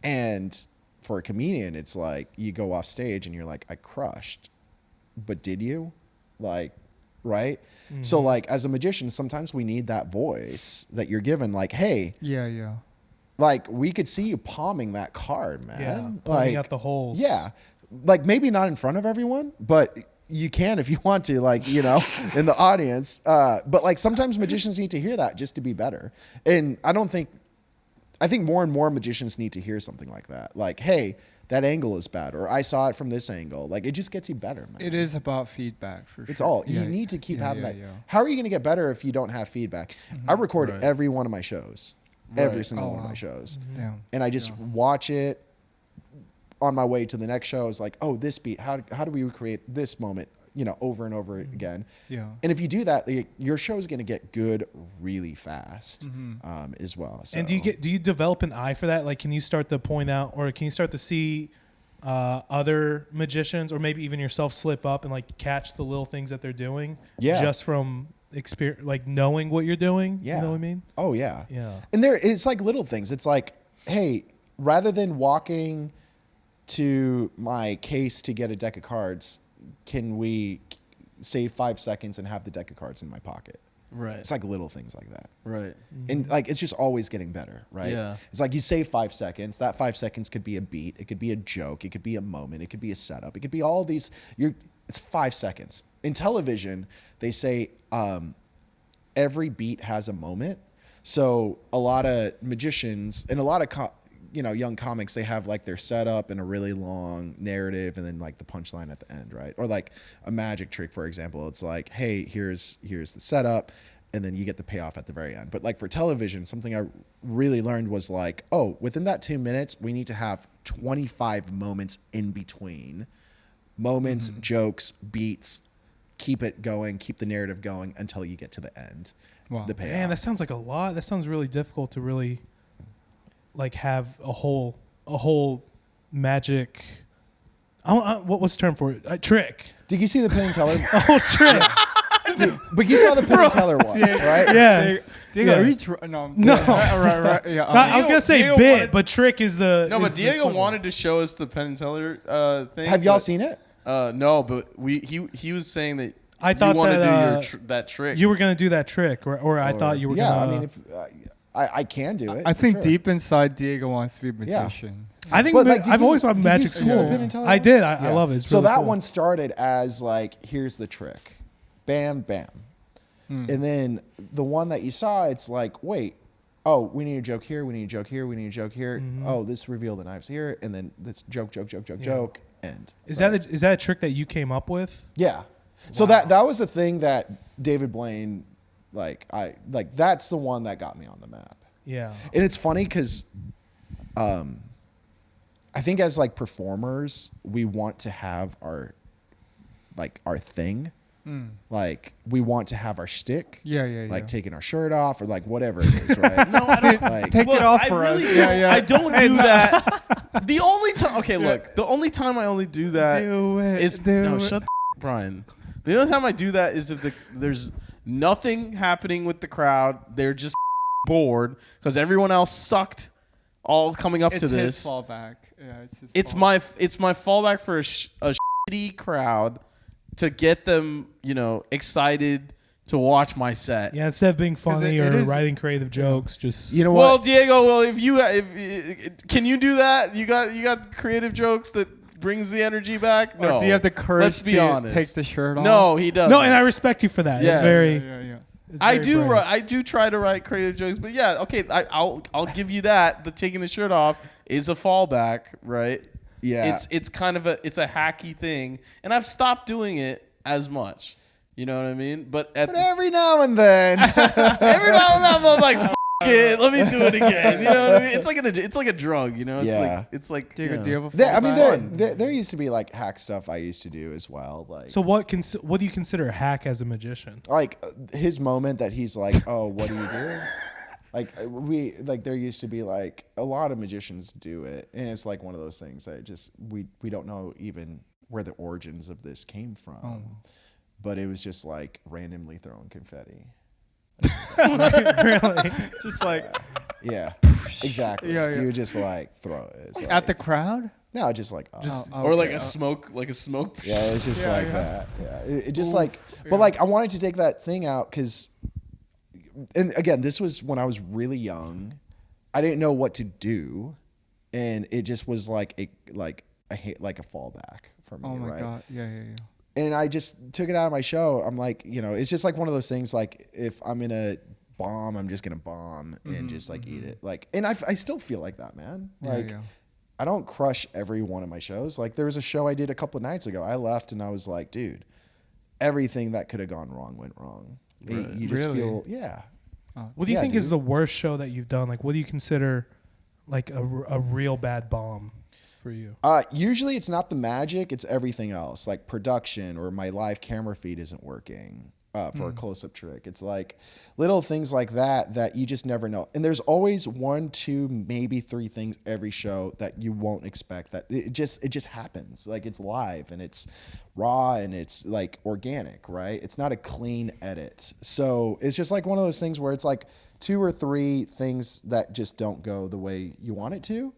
And for a comedian, it's like you go off stage and you're like, I crushed, but did you? Like, right? So like as a magician, sometimes we need that voice that you're given, like, hey, Yeah. like we could see you palming that card, man. Yeah, Like, pointing out the holes. yeah. Like maybe not in front of everyone, but you can if you want to, like, you know, in the audience. But like sometimes magicians need to hear that just to be better. And I think more and more magicians need to hear something like that. Like, hey, that angle is bad, or I saw it from this angle. Like it just gets you better, man. It is about feedback for sure. It's all Yeah, you need to keep yeah, having yeah, that. yeah. How are you going to get better if you don't have feedback? I record Right. every one of my shows, every Right. single Oh, one of wow. my shows, Damn. and I just watch it on my way to the next show. It's like, oh, this beat. How do we recreate this moment? You know, over and over again. Yeah. And if you do that, your show is going to get good really fast, as well. So. And do you develop an eye for that? Like, can you start to point out, or can you start to see other magicians, or maybe even yourself, slip up and like catch the little things that they're doing? Yeah. Just from experience, like knowing what you're doing. Yeah. You know what I mean? Oh yeah. Yeah. And it's like little things. It's like, hey, rather than walking to my case to get a deck of cards, can we save 5 seconds and have the deck of cards in my pocket? Right. It's like little things like that. Right. And like it's just always getting better, right? Yeah. It's like you save 5 seconds. That 5 seconds could be a beat, it could be a joke, it could be a moment, it could be a setup, it could be all these. It's 5 seconds. In television, they say every beat has a moment. So a lot of magicians and a lot of young comics, they have like their setup and a really long narrative and then like the punchline at the end, right? Or like a magic trick, for example. It's like, hey, here's the setup, and then you get the payoff at the very end. But like for television, something I really learned was like, oh, within that 2 minutes, we need to have 25 moments in between. Moments, jokes, beats, keep it going, keep the narrative going until you get to the end. Wow. The payoff. Man, that sounds like a lot. That sounds really difficult to really like have a whole magic What was the term for it? Trick. Did you see the Penn and Teller? Oh, trick. But you saw the Penn and Teller one, right? Yes. Diego, are you Yes. no. No. Right. Yeah. I was gonna say Diego bit, wanted- but trick is the. No, but is the Diego fun one. wanted to show us the Penn and Teller thing. Have y'all but, seen it? No, but he was saying that I thought you want to that, do that trick. You were gonna do that trick, or I thought you were. Yeah, gonna, I mean, if I can do it. I for think sure. deep inside Diego wants to be a magician. I think But, like, did I've you- always thought did you magic's see the cool. Penn and Teller I one? did. I Yeah. love it. It's So really that cool. one started as like, here's the trick, bam, bam, and then the one that you saw, it's like, wait, oh, we need a joke here, we need a joke here, we need a joke here. Oh, this reveal the knives here, and then this joke, end. Is that a trick that you came up with? Yeah. So that was the thing that David Blaine, that's the one that got me on the map. Yeah. And it's funny because I think as like performers, we want to have our thing. Like we want to have our shtick. Yeah. Like taking our shirt off or like whatever it is, right? no, I don't. Like, Take it off for us. I don't do that. The only time. Okay, look. The only time I only do that Do it, is do no. it. Shut the Brian. The only time I do that is if there's nothing happening with the crowd. They're just bored because everyone else sucked. All coming up It's to this. his fallback. Yeah, it's his. It's my fallback for a shitty crowd to get them, excited to watch my set. Yeah. Instead of being funny it or is- writing creative jokes, just you know Well, what? Diego, if can you do that? You got creative jokes that brings the energy back? Or No. do you have the courage Let's be to honest. take the shirt off? No, he doesn't. no, and I respect you for that. Yes. It's very. Yeah. It's I very do. brave. I do try to write creative jokes, but yeah, okay. I'll give you that. The taking the shirt off is a fallback, right? Yeah. It's kind of a hacky thing, and I've stopped doing it as much. You know what I mean? But Every now and then. every now and then I'm like, F- it, let me do it again. You know what I mean? It's like a drug. Yeah. It's like Diego, do you have a I fallback? mean, there used to be like hack stuff I used to do as well. Like, So what do you consider a hack as a magician? like his moment that he's like, oh, what do you do? There used to be like a lot of magicians do it, and it's like one of those things that just we don't know even where the origins of this came from, but it was just like randomly throwing confetti. Really? Just like Yeah, exactly. Yeah. You would just like throw it. It's at like, the crowd. no, just like or like a smoke, yeah, it's just Yeah, like yeah. that. Yeah, it just like, but like I wanted to take that thing out because, and again, this was when I was really young. I didn't know what to do, and it just was like a fallback for me. Oh my right? god. Yeah. And I just took it out of my show. I'm like, it's just like one of those things. Like if I'm in a bomb, I'm just gonna bomb and just like eat it. Like, and I still feel like that, man. Like. Yeah. I don't crush every one of my shows. Like there was a show I did a couple of nights ago. I left and I was like, dude, everything that could have gone wrong went wrong. You just Really? feel, yeah. What do you Yeah, think is dude. the worst show that you've done? Like, what do you consider like a real bad bomb for you? Usually it's not the magic, it's everything else, like production or my live camera feed isn't working for a close-up trick. It's like little things like that you just never know. And there's always 1, 2, maybe 3 things every show that you won't expect. That it just happens. Like it's live and it's raw and it's like organic, right? It's not a clean edit. So it's just like one of those things where it's like 2 or 3 things that just don't go the way you want it to.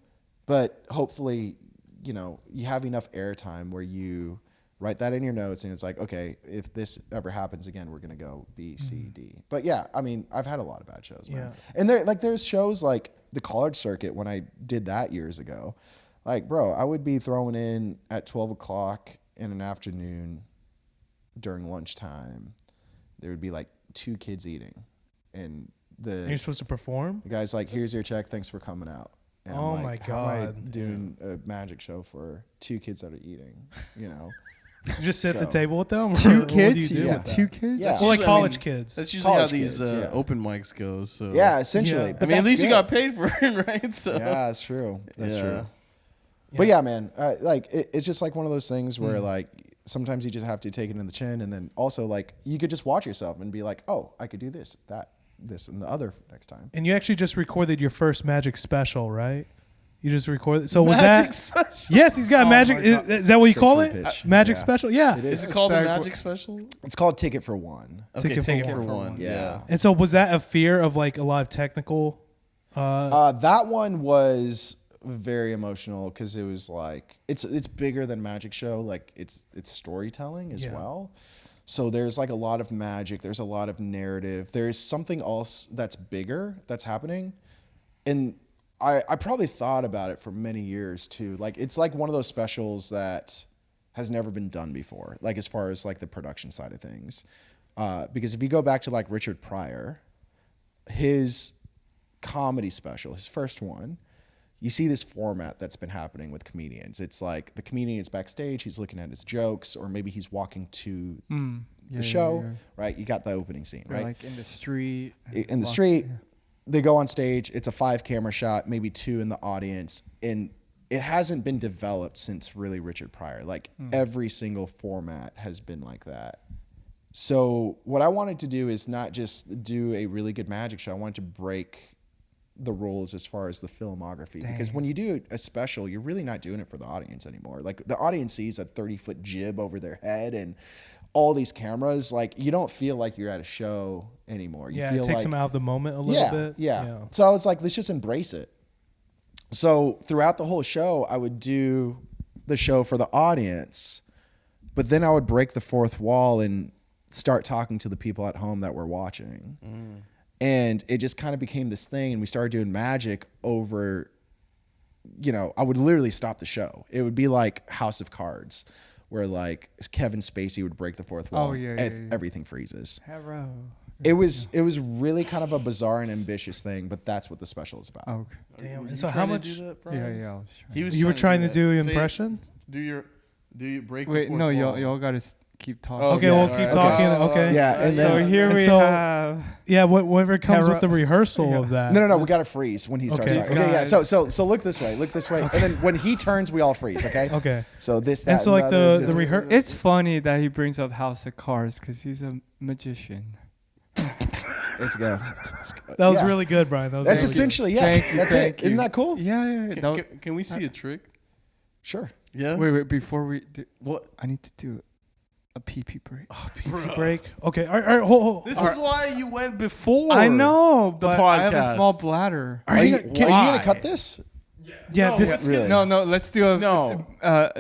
But hopefully, you have enough airtime where you write that in your notes and it's like, okay, if this ever happens again, we're going to go B, C, D. But yeah, I mean, I've had a lot of bad shows, man. Yeah. And there's shows like the college circuit when I did that years ago. Like, bro, I would be throwing in at 12 o'clock in an afternoon during lunchtime. There would be like 2 kids eating. And And you're supposed to perform? the guy's like, here's your check. Thanks for coming out. And Oh I'm my like, how am I God. doing a magic show for 2 kids that are eating, You just sit at the So- table with them? Or Two what kids. do you do? You Yeah. said 2 kids. Yeah. Well, like usually- college kids. That's usually College how these kids, yeah. open mics go. So Yeah, essentially. Yeah. But I mean, at that's least you good. got paid for it, right? So Yeah, that's true. That's Yeah. true. But yeah, man, it's just like one of those things where like sometimes you just have to take it in the chin, and then also like you could just watch yourself and be like, oh, I could do this, that, this, and the other next time. And you actually just recorded your first magic special, right? You just record it. So was Magic that? special. Yes, he's got a Oh magic. my God. Is that what you That's call what it? we pitch. Magic Yeah. special. Yeah. It Is it called a Zach- magic special? It's called Ticket for One. Okay, Ticket take for it for one. one. Yeah. Yeah. And so was that a fear of like a lot of technical? That one was very emotional because it was like it's bigger than magic show. Like it's storytelling as Yeah. well. So there's like a lot of magic. There's a lot of narrative. There's something else that's bigger that's happening, and I probably thought about it for many years too. Like it's like one of those specials that has never been done before. Like as far as like the production side of things, because if you go back to like Richard Pryor, his comedy special, his first one, you see this format that's been happening with comedians. It's like the comedian is backstage, he's looking at his jokes, or maybe he's walking to the show, right? You got the opening scene, Or right? like in the street. In the street, they go on stage, it's a 5 camera shot, maybe 2 in the audience, and it hasn't been developed since really Richard Pryor. Like every single format has been like that. So what I wanted to do is not just do a really good magic show, I wanted to break the rules as far as the filmography. Because when you do a special, you're really not doing it for the audience anymore. Like the audience sees a 30-foot jib over their head and all these cameras. Like you don't feel like you're at a show anymore. You Yeah, feel it takes like, them out of the moment a little bit. Yeah. So I was like, let's just embrace it. So throughout the whole show, I would do the show for the audience, but then I would break the fourth wall and start talking to the people at home that were watching. And it just kind of became this thing, and we started doing magic over, I would literally stop the show. It would be like House of Cards, where like Kevin Spacey would break the fourth wall. And everything freezes. Hello. It was really kind of a bizarre and ambitious thing, but that's what the special is about. Okay. Damn. Were And you so how trying to much? do that, Yeah, Brian? yeah. I was trying. He was You were trying to that. do Say- impression? Do you break? Wait, the fourth no, wall? y'all gotta keep talking. Okay, we'll keep talking. Okay. Yeah, and So then here and we so- have. Yeah. Whenever it comes Hera- with the rehearsal of that. no, we got to freeze when he starts. Okay. talking. Okay, yeah. Guys. So look this way, and then when he turns, we all freeze. Okay. Okay. So this, that, And so like other, the this- rehearsal. It's funny that he brings up House of Cards because he's a magician. Let's go. That was Yeah. really good, Brian. That was That's really good. essentially Thank you, That's thank it. Isn't you. that cool? Yeah. Can we see a trick? Sure. Yeah. Wait. Before we do, What? I need to do a pee break. Bro. break. Okay. All right. Hold. This is why you went before. I know, but I have a podcast. small bladder. Are you Why? gonna cut this? Yeah. No, This. let's Really? No. Let's do a No.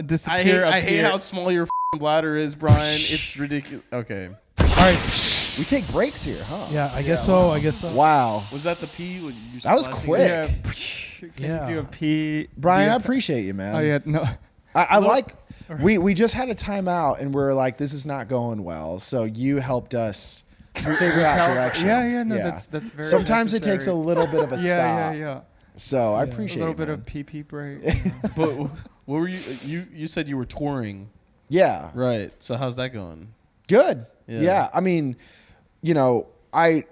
disappear. I hate appear. how small your bladder is, Brian. It's ridiculous. Okay. All right. We take breaks here, huh? Yeah. I guess so. Wow. Was that the pee? When you That was splashing quick. it? Can Yeah. you do a pee? Brian, I Yeah. appreciate you, man. Oh yeah, no. I like. We just had a timeout, and we're like, this is not going well. So you helped us figure out direction. Yeah, no, that's very. Sometimes it takes a necessary. little bit of a stop. Yeah. So I A appreciate little it, bit man. of pee break. But what were you? You said you were touring, Yeah. right? So how's that going? Good. Yeah. Yeah. I mean, I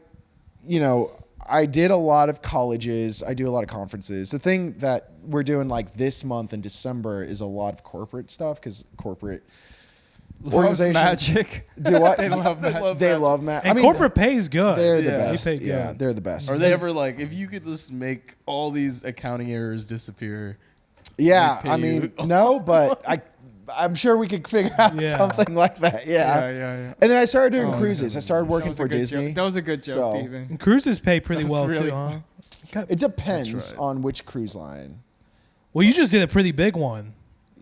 did a lot of colleges. I do a lot of conferences. The thing that we're doing like this month in December is a lot of corporate stuff because corporate organizations magic. do what? They love magic. They love magic. And corporate pay is good. They're the Yeah. best. They pay Yeah, good. they're the best. Are they ever like, if you could just make all these accounting errors disappear? Yeah, They pay I you? mean, no, but I'm sure we could figure out Yeah. something like that. Yeah. Yeah. And then I started doing Oh, cruises. I started That working was a for good Disney. joke. That was a good joke, So- Steven. And cruises pay pretty That's well really too, huh? fun. God. It depends That's right. on which cruise line. Well, you just did a pretty big one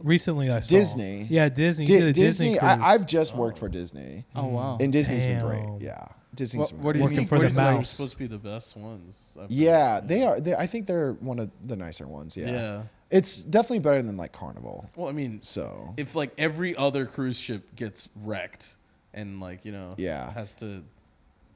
recently. I saw Disney. Yeah, Disney. You did a Disney cruise. I've just worked for Disney. Oh wow. And Disney's been Damn. great. Yeah. Disney's been What do great. you Working mean? for What the is Those like- are mouse. supposed to be the best ones. I've Yeah, heard. they are. I think they're one of the nicer ones. Yeah. Yeah. It's definitely better than like Carnival. Well, I mean, So if like every other cruise ship gets wrecked and like Yeah. has to.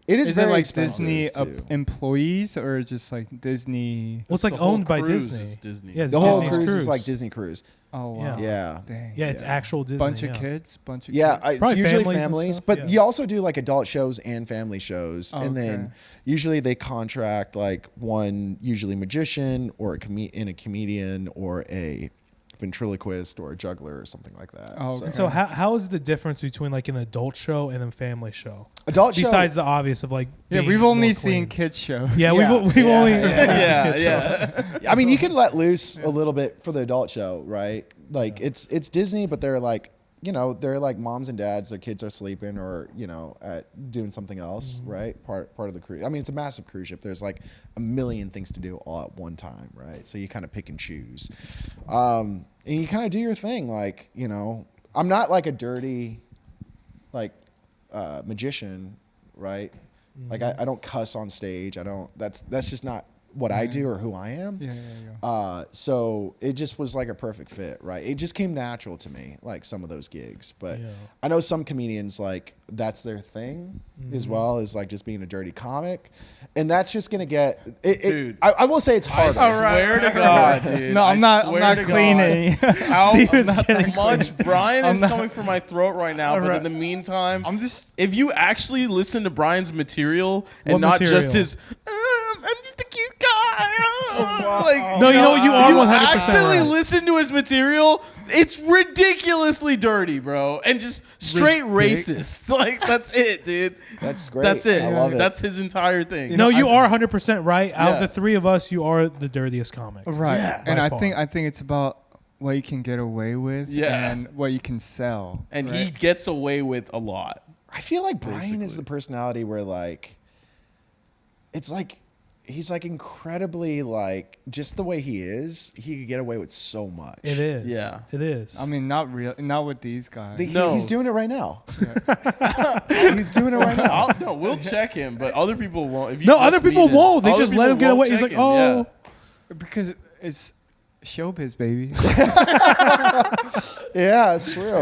it is Is it very like expensive, Disney too. employees or just like Disney? Well, it's The like whole owned by cruise Disney. is Disney. Yeah, it's The whole Disney's cruise is cruise. like Disney cruise. Oh wow. Yeah. Dang. Yeah, it's actual Disney. Bunch of yeah. kids. Bunch of Yeah, kids. it's Probably usually families and families, stuff, but yeah. you also do like adult shows and family shows, Oh, and then okay. usually they contract like one usually magician or a comedian or a ventriloquist or a juggler or something like that. Oh, okay. So how is the difference between like an adult show and a family show? Adult show. Besides the obvious of like Yeah, being we've more only clean. seen kids show. Yeah, Yeah, we've yeah, only Yeah. I mean, you can let loose a little bit for the adult show, right? Like it's Disney, but they're like, you know, they're like moms and dads. Their kids are sleeping or, you know, doing something else, right? Part of the cruise. I mean, it's a massive cruise ship. There's like a million things to do all at one time, right? So you kind of pick and choose, and you kind of do your thing. Like, you know, I'm not like a dirty, like, magician, right? Like I don't cuss on stage. I don't. That's just not what I do or who I am. Yeah. So it just was like a perfect fit, right? It just came natural to me, like some of those gigs. But Yeah. I know some comedians, like, that's their thing as well, is like just being a dirty comic. And that's just going to get... Dude. I will say it's I harder. swear to God, dude. No, I'm not swear to cleaning. How getting much Brian is coming for my throat right now, but in the meantime, I'm just. if you actually listen to Brian's material and What not material? just his, I'm just a cute guy. Like, No, you know what? You are you 100% actually right. listen to his material, it's ridiculously dirty, bro, and just straight racist. Like, that's it, dude. That's great. That's it. I love it. That's his entire thing. No, you are 100% right. Out Yeah. of the three of us, you are the dirtiest comic. Right. Yeah. And By I far. think it's about what you can get away with Yeah. and what you can sell. And right? he gets away with a lot. I feel like Brian is Basically. the personality where, like, it's like he's like incredibly, like, just the way he is, he could get away with so much. It is. Yeah. It is. I mean, not with these guys. No. He's doing it right now. He's doing it right now. No, we'll check him, but other people won't. If you no, just other people meet him- won't. They other just let people him get won't away. He's check like, him, oh. yeah. Because it's showbiz, baby. Yeah, it's true.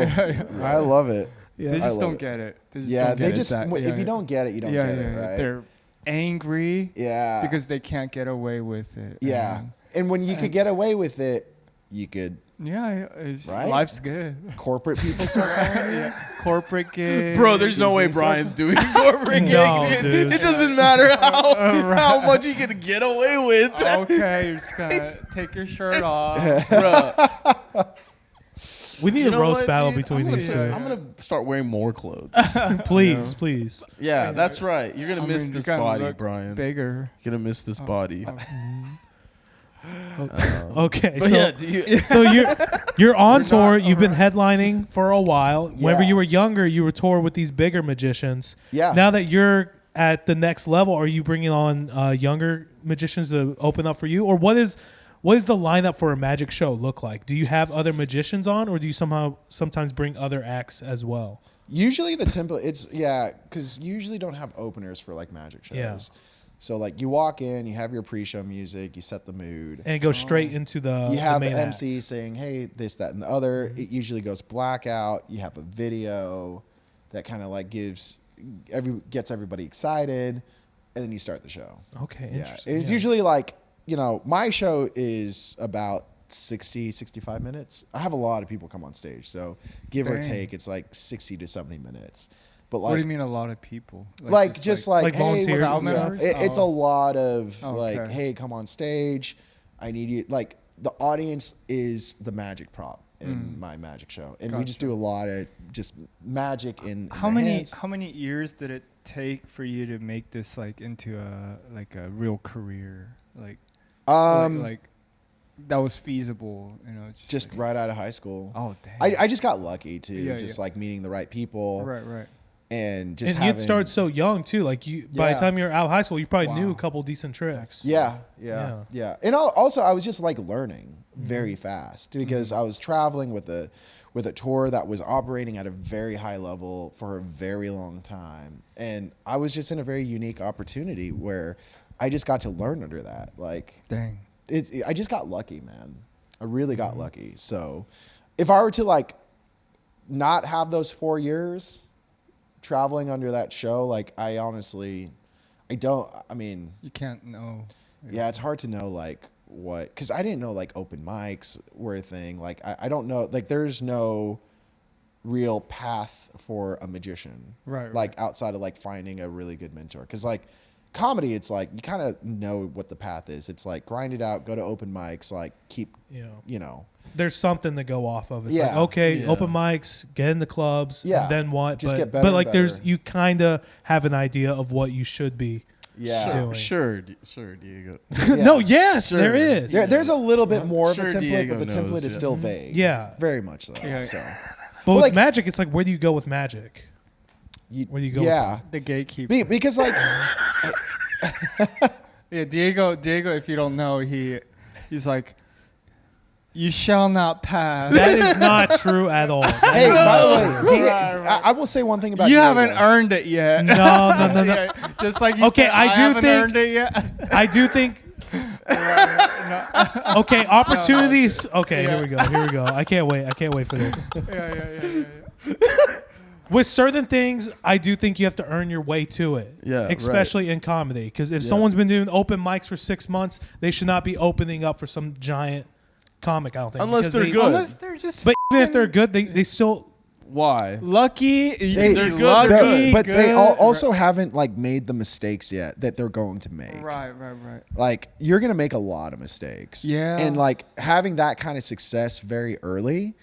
I love it. Yeah. They I just love don't it. get it. They just Yeah, don't they get it, just Zach. if you don't get it, you don't get it, right? They're angry Yeah. because they can't get away with it. Yeah. And And when you could get away with it, you could Right? life's good. corporate people start calling you. Corporate gigs. Bro, there's no way Disney Brian's doing a corporate gig, No, dude. dude. It doesn't matter how much he can get away with. Okay, you're just gonna take your shirt off. Bro, We need you a know roast what, battle dude? between I'm these gonna, two. I'm gonna start wearing more clothes. Please, please. Yeah, that's right. You're gonna I miss mean, you this gotta body, look Brian. Bigger. You're gonna miss this body. Okay, But so yeah, do you, so you're on We're tour. not- You've been headlining for a while. Whenever Yeah. you were younger, you were tour with these bigger magicians. Yeah. Now that you're at the next level, are you bringing on younger magicians to open up for you, or what is the lineup for a magic show look like? Do you have other magicians on, or do you sometimes bring other acts as well? Usually the template, because usually don't have openers for like magic shows. Yeah. So like you walk in, you have your pre-show music, you set the mood. And go straight into the You have the the main MC act. saying, hey, this, that, and the other. It usually goes blackout. You have a video that kind of like gets everybody excited, and then you start the show. Okay, Yeah. interesting. It's Yeah. usually like, my show is about 60, 65 minutes. I have a lot of people come on stage. So give or Dang. take, it's like 60 to 70 minutes. But What do you like, mean a lot of people? just like like, hey, volunteers what's and up? stuff? It's a Oh. lot of Oh, like, okay. hey, come on stage. I need you. Like the audience is the magic prop in my magic show, and we just Gotcha. do a lot of just magic in how their many hands. how many years did it take for you to make this like into a real career? Like that was feasible, Just like- right out of high school. Oh dang. I just got lucky too, Yeah, just yeah. like meeting the right people right. and just And having. you'd start so young too. Like by Yeah. the time you were out of high school, you probably knew Wow. a couple decent tricks. Yeah. And also, I was just like learning Mm-hmm. very fast because I was traveling with a tour that was operating at a very high level for a very long time, and I was just in a very unique opportunity where I just got to learn under that. Like, Dang. I just got lucky, man. I really Mm-hmm. got lucky. So, if I were to like not have those 4 years traveling under that show, like I honestly, I don't. I mean. You can't know. Yeah, it's hard to know like what, because I didn't know like open mics were a thing. Like I don't know, like there's no real path for a magician, Right. like outside of like finding a really good mentor. Because like comedy, it's like you kind of know what the path is. It's like grind it out, go to open mics, like keep, you know. There's something to go off of. It's Yeah. like, okay, Yeah. open mics, get in the clubs, Yeah. and then what? Just but, get better but and like, there's better. you kind of have an idea of what you should be. Yeah. doing. Sure, Diego. No, yes, Sure. there is. There's a little bit more Sure, of a template, Diego but the knows, template is yeah. still vague. Yeah. Very much so. Yeah. So But with like- magic, it's like, where do you go with magic? Where do you go with Yeah. The gatekeeper. Because like Yeah, Diego. If you don't know, he's like, you shall not pass. That is not true at all. hey, by the way, Right. I will say one thing about You Diego. haven't earned it yet. No. Yeah, just like you Okay, said, I do haven't think- earned it yet. I do think. Okay, opportunities. Okay, Yeah. Here we go. I can't wait for this. Yeah. With certain things, I do think you have to earn your way to it. Yeah, right. Especially in comedy. Because if Yeah. someone's been doing open mics for 6 months, they should not be opening up for some giant comic, I don't think. Unless because they're they- good. Unless they're just. But even if they're good, they still. Why? Lucky. They're good, Lucky, they're good. But they good. also haven't like made the mistakes yet that they're going to make. Right. Like you're gonna make a lot of mistakes. Yeah. And like having that kind of success very early,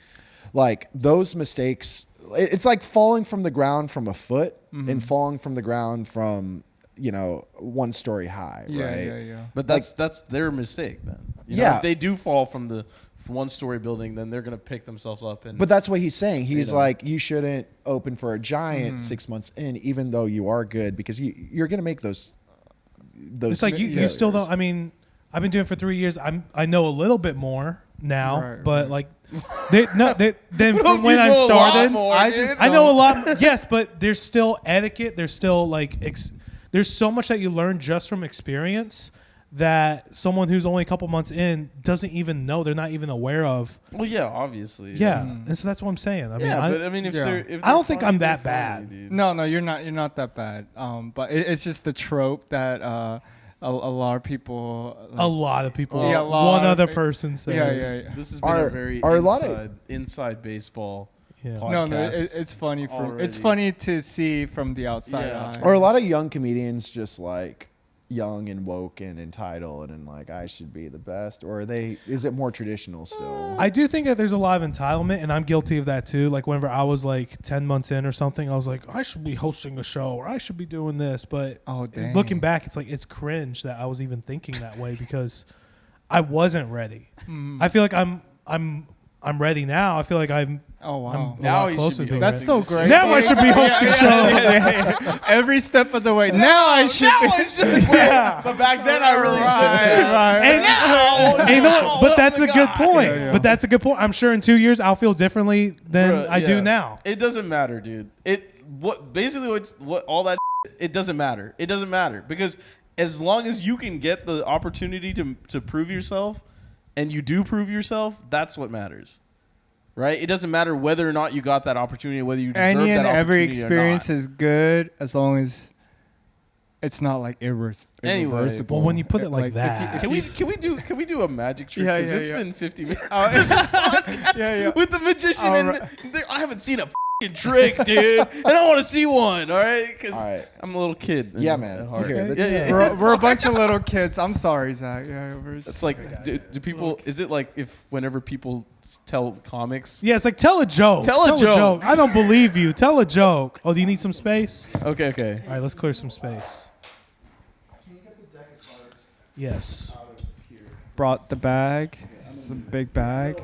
like those mistakes, it's like falling from the ground from a foot and falling from the ground from, you know, 1 story high. Yeah, right. yeah. But that's their mistake then. You know, Yeah. if they do fall from the 1-story building, then they're gonna pick themselves up and. But that's what he's saying. He's know. like, you shouldn't open for a giant 6 months in, even though you are good, because you're gonna make those. It's like you still don't. I mean, I've been doing it for 3 years. I know a little bit more now, Right, but right. like, then You from when I know a lot started, more, I dude. just- I know a lot. Yes, but there's still etiquette. There's still like there's so much that you learn just from experience that someone who's only a couple months in doesn't even know. They're not even aware of. Well, yeah, obviously. Yeah, and so that's what I'm saying. I mean, Yeah, but I mean, if Yeah. they're, if I don't they're think funny, I'm they're that funny, bad. dude. No, you're not. You're not that bad. But it's just the trope that a lot of people. a lot of people. Yeah, a lot one of other pe- person says. Yeah. This has been Are- a very are a lot of- inside baseball. Yeah. podcast. No, it's funny. It's already. funny to see from the outside Yeah. eye. Or a lot of young comedians just like young and woke and entitled and like I should be the best, or is it more traditional still? I do think that there's a lot of entitlement, and I'm guilty of that too. Like whenever I was like 10 months in or something, I was like, I should be hosting a show, or I should be doing this. But Oh, dang. looking back, it's like it's cringe that I was even thinking that way because I wasn't ready. I feel like I'm ready now. I feel like I'm Oh wow. I'm a Now lot you closer should be to being That's ready. so hosting great. Now I should be hosting a show. Every step of the way. Now I should. Yeah. But back then I really Right. And you know what? But that's Oh a my good God. point. Yeah. But that's a good point. I'm sure in 2 years I'll feel differently than Bruh, I do yeah. now. It doesn't matter, dude. What all that it doesn't matter. It doesn't matter because as long as you can get the opportunity to prove yourself, and you do prove yourself, that's what matters, right? It doesn't matter whether or not you got that opportunity, whether you deserve Any that and every opportunity or experience not. is good as long as it's not like Anyway. irreversible. Well, when you put it like if that- you- Can we do a magic trick? Yeah, 'Cause yeah, it's yeah. been 50 minutes yeah. with the magician, All and right. I haven't seen a trick, dude, and I want to see one. All right, because All right. I'm a little kid. Yeah, at man. heart. Okay, Yeah, let's- yeah, yeah. We're a bunch of little kids. I'm sorry, Zach. Yeah, we're just, It's like, do people? Is it like if whenever people tell comics? Yeah, it's like tell a joke. Tell a joke. I don't believe you. Tell a joke. Oh, do you need some space? Okay. All right, let's clear some space. Yes. brought the bag. It's a big bag.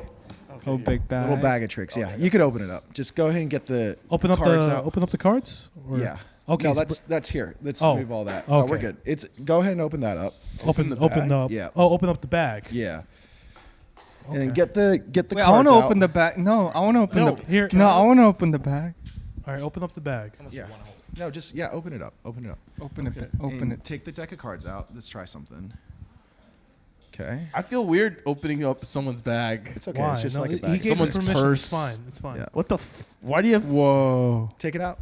Oh, big bag. Little bag of tricks. Yeah, you could open it up. Just go ahead and get the Open up cards the out. open up the cards. Or- Yeah. Okay. No, so that's here. Let's Oh, move all that. Oh, we're okay. good. It's go ahead and open that up. open the open bag? up. Yeah. Oh, open up the bag. Yeah. And then Okay. get the Wait, I cards want to out. open the bag. No, I want to open No, the. here- No, I want to open the bag. All right, open up the bag. Yeah. No, just open it up. Open it up. Open it. Open And it. Take the deck of cards out. Let's try something. Okay. I feel weird opening up someo's bag. It's okay. Why? It's just No, like a he bag. gave you Someone's permission. purse. It's fine. It's fine. Yeah. What the? Why do you have? Whoa. Take it out.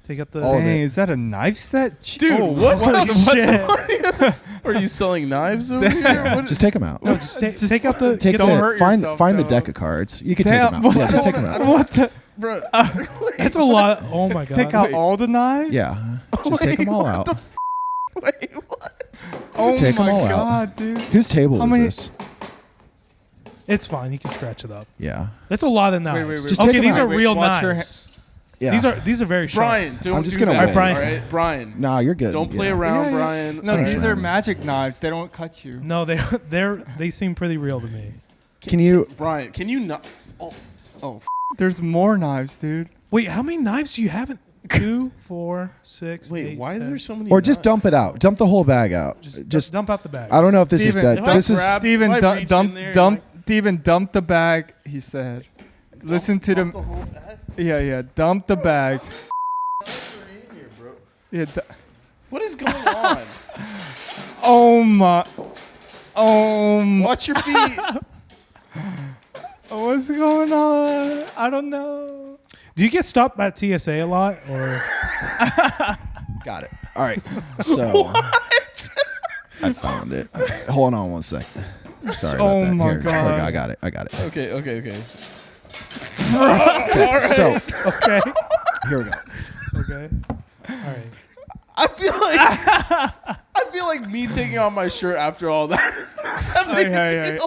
Take out the. All of Dang, it. is that a knife set? Dude, Oh, what? Holy shit. Are you selling knives over here? What Just take them out. No, just take out the. Take get don't the hurt find yourself, find the though. deck of cards. You can Damn, take them out. Yeah, just take them out. What the? bro? That's a lot. Oh my god. Take out all the knives? Yeah. Just take them all out. Wait, what? Oh Take 'em my all out. god, dude. Whose table How is many- this? It's fine. You can scratch it up. Yeah. That's a lot of knives. wait. Just take Okay, 'em these out. are Wait, real watch your knives. Yeah. These are very sharp. Brian, don't I'm just do gonna that. wait. Brian. All right, Brian. Nah, you're good. Don't play Yeah. around, Yeah, yeah. Brian. No, Thanks, these are man. magic knives. They don't cut you. No, they seem pretty real to me. Can you? Brian, can you not? Oh, There's more knives, dude. Wait, how many knives do you have? 2, 4, 6. wait. 8, Why is 10. there so many? Or just knives? dump it out. Dump the whole bag out. Just dump out the bag? I don't know if this is Steven, dead. if I This is. grab- Steven, If I dump, reach dump, in there, dump. Steven, dump the bag. He said. Listen to Dump the. the whole bag? Yeah. Dump the bag. Yeah. What is going on? Oh my. Oh my. Watch your feet. What's going on? I don't know. Do you get stopped by TSA a lot, or Got it. All right. So I found it. Hold on one second. Sorry about Oh that. my Here, God. I got it. I got it. Okay. So okay, here we go. okay, all right. I feel like me taking off my shirt after all that is not that big a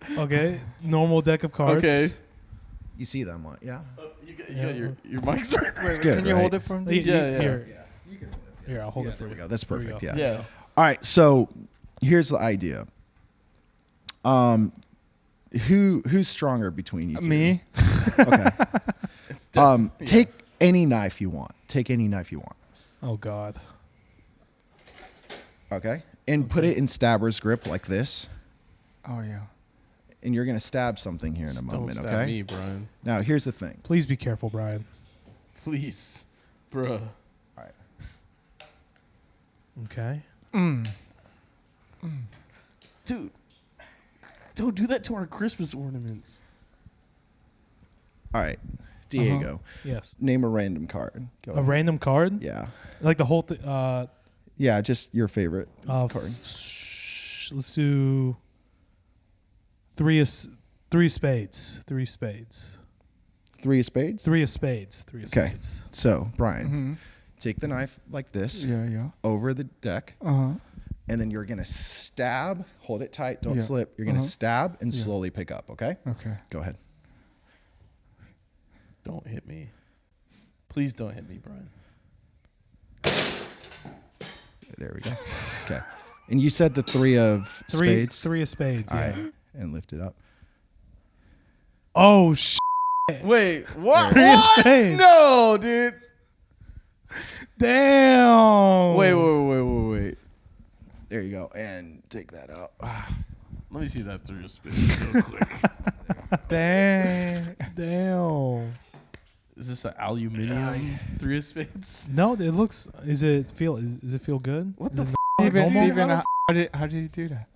deal. Okay, normal deck of cards. Okay. You see them? What? Yeah. You got your mic's right there. Wait, good, can you right? hold it for me? Yeah. Here, I'll hold it for There we you. go. That's perfect. Yeah. Yeah. All right. So here's the idea. Who's stronger between you two? Me? Okay. It's Take any knife you want. Take any knife you want. Oh God. Okay. And put it in stabber's grip like this. Oh yeah. And you're gonna stab something here in a Don't moment. stab Okay. me, Brian. Now here's the thing. Please be careful, Brian. Please, bruh. All right. Okay. Dude, don't do that to our Christmas ornaments. All right. Diego, Yes. name a random card. Go A ahead. random card. Yeah. Like the whole thing. Yeah. Just your favorite card. Let's do three of spades. Three spades. 3 of spades. Three of spades. Three of Okay. spades. So Brian, Mm-hmm. take the knife like this Yeah. over the deck, Uh-huh. and then you're gonna stab. Hold it tight. Don't Yeah. slip. You're gonna Uh-huh. stab and Yeah. slowly pick up. Okay. Okay. Go ahead. Don't hit me. Please don't hit me, Brian. There we go. Okay. And you said the 3 of spades. Three of spades. All Yeah. right. And lift it up. Oh Wait, what? Three of What? spades. No, dude. damn. Wait. There you go. And take that out. Let me see that through your spades real quick. Damn. Is this an aluminium 3 of spades? No, it looks. Does it feel good? What Is the it f- Steven, Dude, Steven, how how did you do that?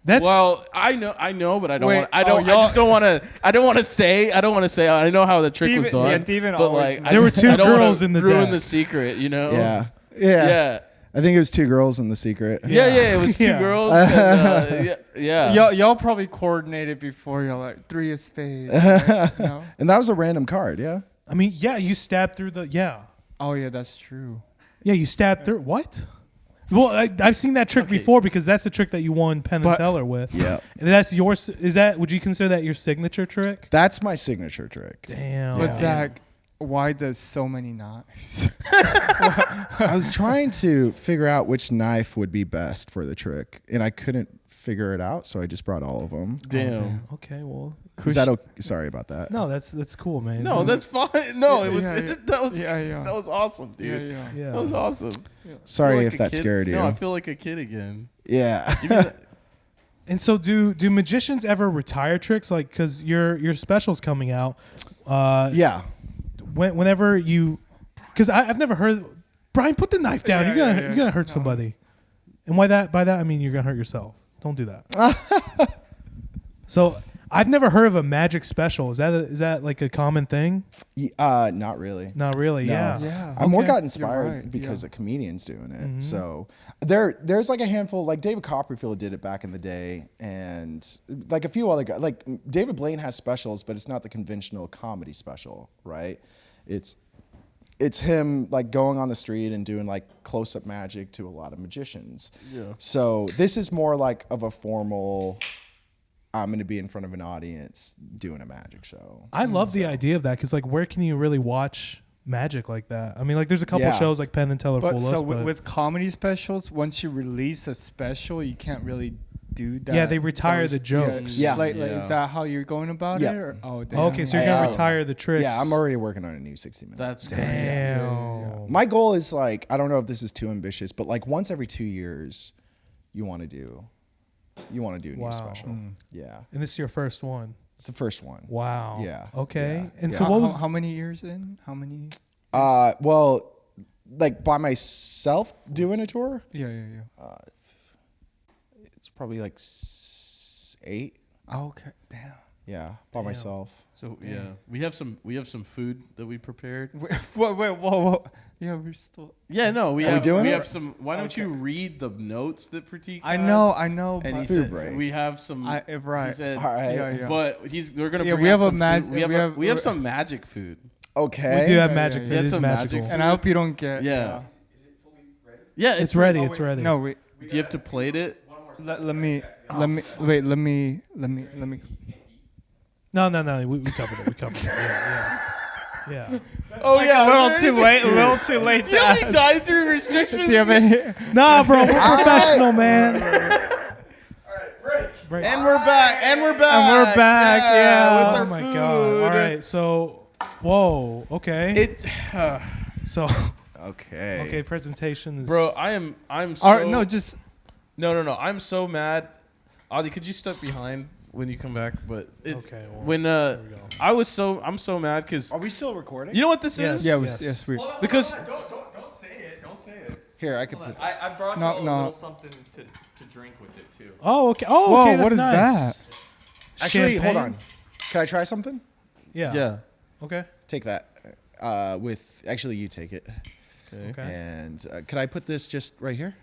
That's Well, I know, but I don't. Wait, Want, I don't. oh, I just don't want to. I don't want to say. I don't want to say. I know how the trick was Steven- done. yeah, Steven but always like, knows. I There were just- two I don't wanna girls in the ruin deck. the secret. You know. Yeah. Yeah. I think it was 2 girls in the secret. Yeah. It was 2 Yeah. girls. And, yeah. Y'all probably coordinated before. You're like 3 of spades. Right? No? And that was a random card. Yeah. I mean, yeah, you stabbed through the. Yeah. Oh yeah, that's true. Yeah, you stabbed through. What? Well, I've seen that trick before because that's the trick that you won Penn and But- Teller with. Yeah. And that's yours. Is that? Would you consider that your signature trick? That's my signature trick. Damn. But Zach, why does so many knives? I was trying to figure out which knife would be best for the trick, and I couldn't figure it out, so I just brought all of them. Damn. Okay. Well. Is that okay? Sorry about that. No, that's cool, man. No, that's fine. No, it was Yeah. that was awesome, dude. Yeah. Yeah. That was awesome. Sorry I feel if like a that kid- scared you. No, I feel like a kid again. Yeah. Give me that- And so, do magicians ever retire tricks? Like, because your special's coming out. Yeah. Whenever you, because I've never heard. Brian, put the knife down. Yeah, You're gonna hurt No. somebody. And by that I mean you're gonna hurt yourself. Don't do that. So I've never heard of a magic special. Is that like a common thing? Not really. Not really. No. Yeah. Yeah. I more Okay. got inspired right, because yeah. a comedian's doing it. Mm-hmm. So there's like a handful, like David Copperfield did it back in the day, and like a few other guys. Like David Blaine has specials, but it's not the conventional comedy special, right? It's it's him like going on the street and doing like close-up magic to a lot of magicians. Yeah. So this is more like of a formal, I'm going to be in front of an audience doing a magic show. I love the idea of that because, like, where can you really watch magic like that? I mean, like, there's a couple Yeah. shows like Penn and Teller But Full so List, but with comedy specials, once you release a special, you can't really do that. Yeah, they retire the jokes. Yeah. Like, Yeah. is that how you're going about Yeah. it? Or, oh, damn. okay, so you're gonna retire the tricks. Yeah, I'm already working on a new 60 minutes. That's Damn. My goal is like, I don't know if this is too ambitious, but like once every 2 years, you want to do a new Wow. special. Yeah, And this is your first one. it's the first one. Wow. Yeah. Okay. Yeah. And Yeah. so what was how many years in? How many? Well, like by myself doing a tour, Yeah. it's probably like 8. Oh, okay. Damn. Yeah, by myself. So we have some food that we prepared. Wait, whoa. Yeah, we're still. Yeah, no, we Are we have doing we it? have some. Why don't you read the notes that Pratik? I has? know. And But he Food said break. we have some. right. He said, All right. Yeah. but we're gonna. Yeah, bring we out have a some mag- food. we We have have- some magic food. Okay. we do have Yeah, magic yeah, food. yeah. It is Some magical. magic And I hope you don't get. Yeah. Yeah, It's ready. It's ready. No, wait. Do you have to plate it? Let me. Let me. No. We covered it. We covered it. Yeah. Oh yeah, A little too late. Do you have any dietary restrictions? Do you have any? Nah, bro. We're professional, man. Break. And we're back. And we're back, yeah. with Oh our my food. god. All right. So, whoa. Okay. It, So, Okay. okay. Presentation is. bro, I'm so. Or, no, just. No. I'm so mad. Audie, could you step behind when you come back? But it's Okay, well, when there we go. I'm so mad because Are we still recording? you know what this Yes. is? Yeah, Yes. we. Because Don't say it. Don't say it. Here, I could put. I brought No, you a no. little something to drink with it too. Oh, okay. Oh, Whoa, okay. That's what is nice. that? Actually, hold Champagne? on. Can I try something? Yeah. yeah. Okay. Take that. With actually, you take it. Okay. And could I put this just right here?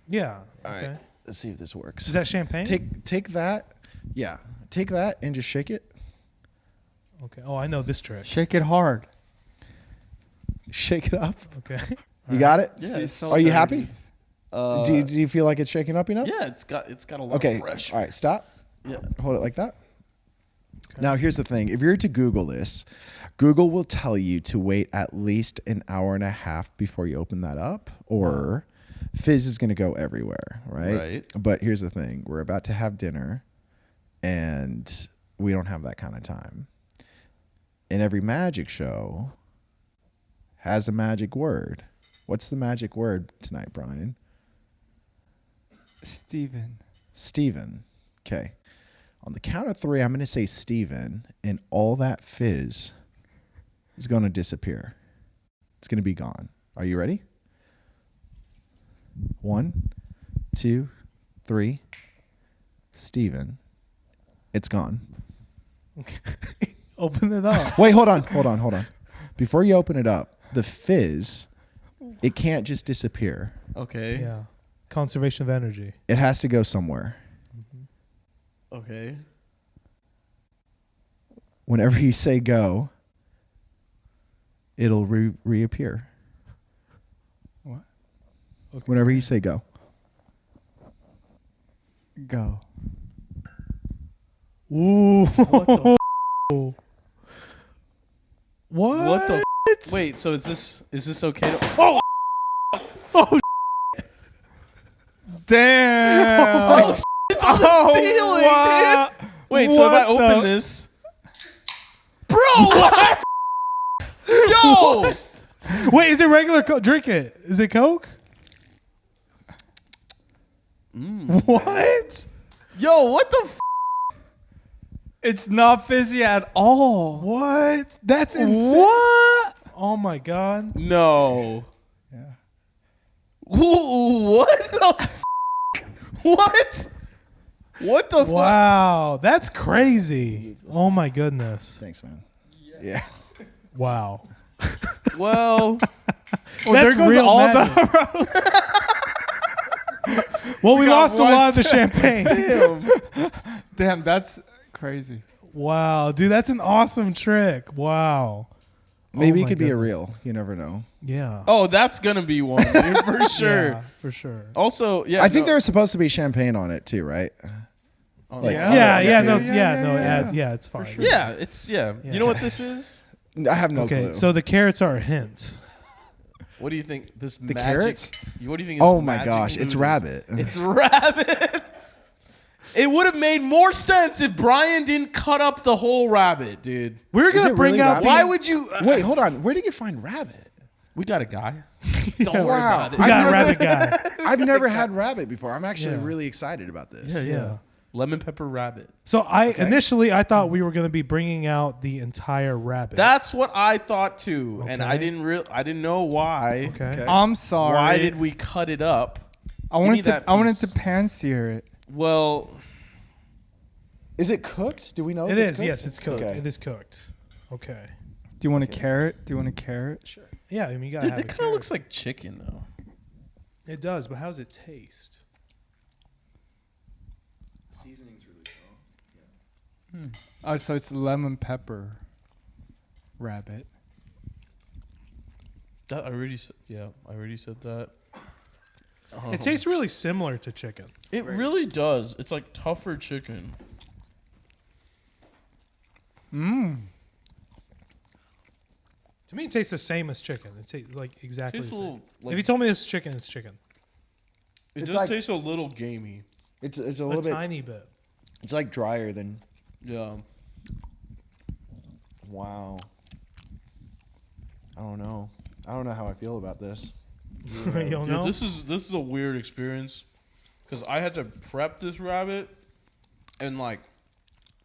Yeah. All Okay. right. Let's see if this works. Is that champagne? Take that. Yeah. Take that and just shake it. Okay. Oh, I know this trick. Shake it hard. Shake it up. Okay. You got it? Yeah, See, it's so Are you dirty. happy? Uh, Do you feel like it's shaking up enough? yeah, it's got a lot Okay. of pressure. All right. Stop. Yeah. Hold it like that. Now, here's the thing. If you're to Google this, Google will tell you to wait at least an hour and a half before you open that up, or fizz is going to go everywhere, right? Right. But here's the thing. We're about to have dinner, and we don't have that kind of time. And every magic show has a magic word. What's the magic word tonight, Brian? Steven. Steven. Okay. On the count of 3, I'm going to say Steven, and all that fizz is going to disappear. It's going to be gone. Are you ready? 1, 2, 3. Steven. It's gone. Open it up. Wait, hold on. Before you open it up, the fizz, it can't just disappear. Okay. Yeah. Conservation of energy. It has to go somewhere. Okay. Whenever you say go, it'll reappear. What? Okay. Whenever you say go. Go. Ooh. What the? What? What the? Wait. So is this okay? Damn. It's on the ceiling, wow. dude. Wait. So if I What open the- this, bro, what? Yo. Wait, is it regular Coke? Drink it. Is it Coke? What? Yo, what the? It's not fizzy at all. What? That's insane. What? Oh my god. No. Yeah. Ooh, what the? What? What the fuck? Wow, that's crazy. Oh my goodness. Thanks, man. Yeah. Wow. Well, That's there goes real all magic. Well, we got lost a one lot of the champagne. damn. Damn, that's crazy. Wow, dude, that's an awesome trick. Wow. Maybe Oh it could my be a goodness. real. You never know. Yeah. Oh, that's gonna be one dude, for sure. Yeah, for sure. Also, yeah, I think no, there was supposed to be champagne on it too, right? oh, like- yeah. Yeah, it's fine. Yeah, it's yeah. Yeah. You know what this is? I have no Okay, clue. so the carrots are a hint. What do you think? This The magic. carrots? What do you think? This Oh my magic gosh, it's food is? rabbit. It's rabbit. It would have made more sense if Brian didn't cut up the whole rabbit, dude. We're Is gonna it bring really out. rabbit? Why would you? Wait, hold on. Where did you find rabbit? We got a guy. Don't worry Wow. about it. We got a rabbit guy. I've never had rabbit before. I'm actually Yeah. really excited about this. Yeah. Lemon pepper rabbit. So initially I thought we were gonna be bringing out the entire rabbit. That's what I thought too, and I Okay. didn't know why. okay. I'm sorry. Why did we cut it up? I Give me wanted to. that I wanted piece. to pan sear it. Well, Is it cooked? Do we know? It if is. it's cooked? Yes, it's cooked. Okay. It is cooked. Okay. Do you want a carrot? Do you want a carrot? Sure. Yeah, I mean you gotta dude, have that a kind of carrot. looks like chicken though. It does, but how does it taste? Seasoning's really strong. Oh, so it's lemon pepper rabbit. That I already said. Yeah, I already said that. It tastes really similar to chicken. It really does. It's like tougher chicken. Mmm. To me, it tastes the same as chicken. It tastes like exactly Tastes the a same. little. Like, If you told me this is chicken, it's chicken. it It's does like- taste a little gamey. It's a A little bit. tiny bit. It's like drier than. Yeah. Wow. I don't know. I don't know how I feel about this. You don't Dude, know? this is a weird experience because I had to prep this rabbit, and like,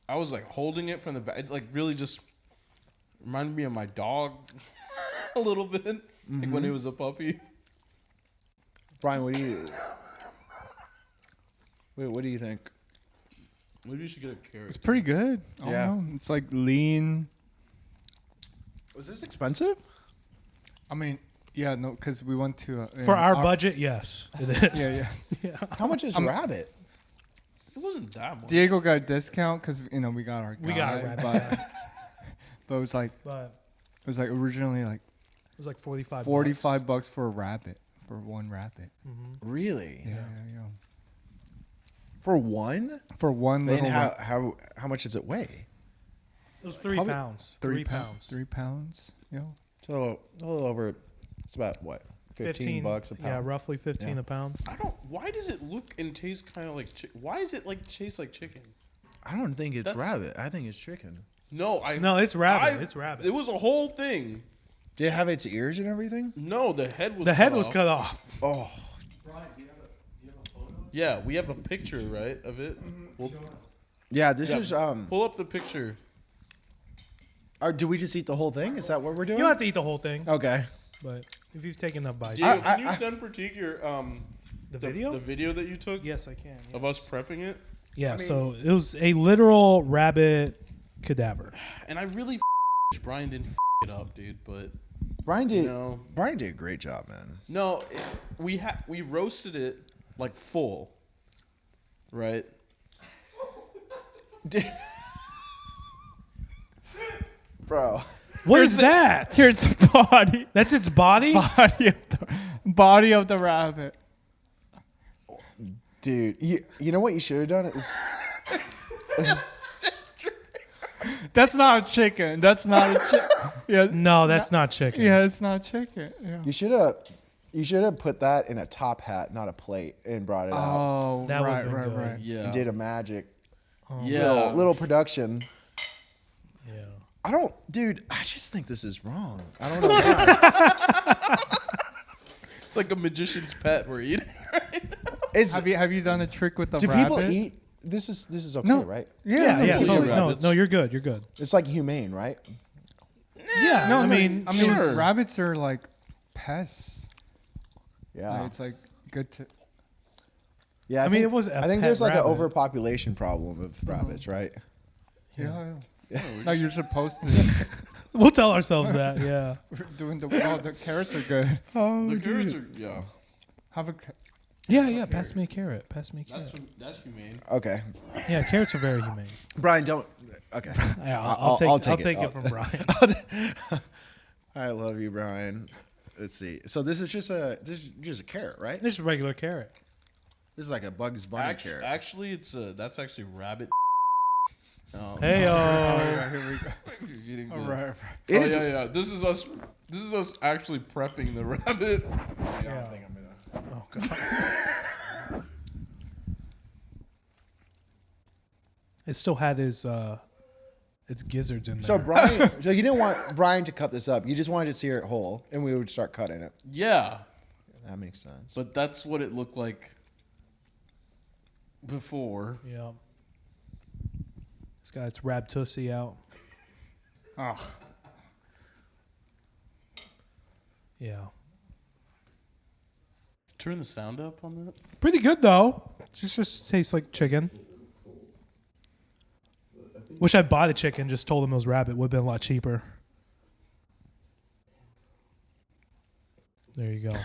I was like holding it from the back. It like really just reminded me of my dog a little bit, like when it was a puppy. Brian, what do you? Wait, what do you think? Maybe you should get a carrot. It's pretty good. I don't Yeah. know. It's like lean. Was this expensive? I mean, yeah, no, because we went to For our budget, yes, it is. Yeah, yeah. How much is rabbit? It wasn't that much. Diego got a discount because we got our We got guy, a rabbit but, guy. but it was like But originally like it was like 45 $45 for a rabbit, for one rabbit. Really? Yeah. For one? For one Then little how much does it weigh? It was 3 Probably pounds. 3 pounds. 3 pounds. Yeah. So a little over. It's about what? 15 bucks a pound. Yeah, roughly 15 Yeah. a pound. I don't. Why does it look and taste kind of like? Why is it like taste like chicken? I don't think it's That's- rabbit. I think it's chicken. No, I. No, it's rabbit. I- It's rabbit. It was a whole thing. Did it have its ears and everything? No, the head was. The head was cut off. Oh, Yeah, we have a picture, right, of it. We'll yeah. This Yeah. is pull up the picture. Do we just eat the whole thing? Is that what we're doing? You don't have to eat the whole thing, Okay. but if you've taken enough bites. Diego, can you send Pratik your The video? the video that you took Yes, I can. of us prepping it? Yeah, so it was a literal rabbit cadaver. And I really Brian didn't it up, dude. But Brian did. No. Brian did a great job, man. no, we roasted it like full, right? Bro. What is that? Here's the body. That's its body? Body of the rabbit. Dude, you know what you should have done is That's not a chicken. That's not a chicken. Yeah. No, that's not chicken. Yeah, it's not chicken. Yeah. you should have put that in a top hat, not a plate, and brought it out. Oh, That would've right, been right, good. right. Yeah. And did a magic Yeah. little production. Yeah. I don't, dude. I just think this is wrong. I don't know why. It's like a magician's pet we're eating. Have you done a trick with the Do rabbit? people eat? This is okay, No. right? Yeah, this is totally. rabbits. No, you're good. You're good. It's like humane, right? Yeah, No, I mean, sure. rabbits are like pests. Yeah. Like, it's like good to. Yeah. I mean, it was a I think pet there's like an rabbit. overpopulation problem of rabbits, right? Yeah. No, you're supposed to. we'll tell ourselves that. Yeah. We're doing the carrots are good. The carrots are yeah. Have a. Yeah. Pass me a carrot. Pass me a carrot. That's humane. Okay. Yeah, carrots are very humane. Brian, don't. Okay. Yeah, I'll take I'll it. take it from Brian. I love you, Brian. Let's see. So this is just a carrot, right? Just a regular carrot. This is like a Bugs Bunny carrot. Actually, that's actually rabbit. Hey, Yeah, here we go. Eating All the- right. Oh yeah. This is us actually prepping the rabbit. Yeah. Oh god. It still had its gizzards in there. So Brian, so you didn't want Brian to cut this up. You just wanted to see it whole, and we would start cutting it. Yeah, That makes sense. but that's what it looked like before. Yeah. It's got its rab tussie out. Oh, Yeah. Turn the sound up on that. Pretty good though. Just tastes like chicken. Wish I'd buy the chicken. Just told them it was rabbit. Would have been a lot cheaper. There you go.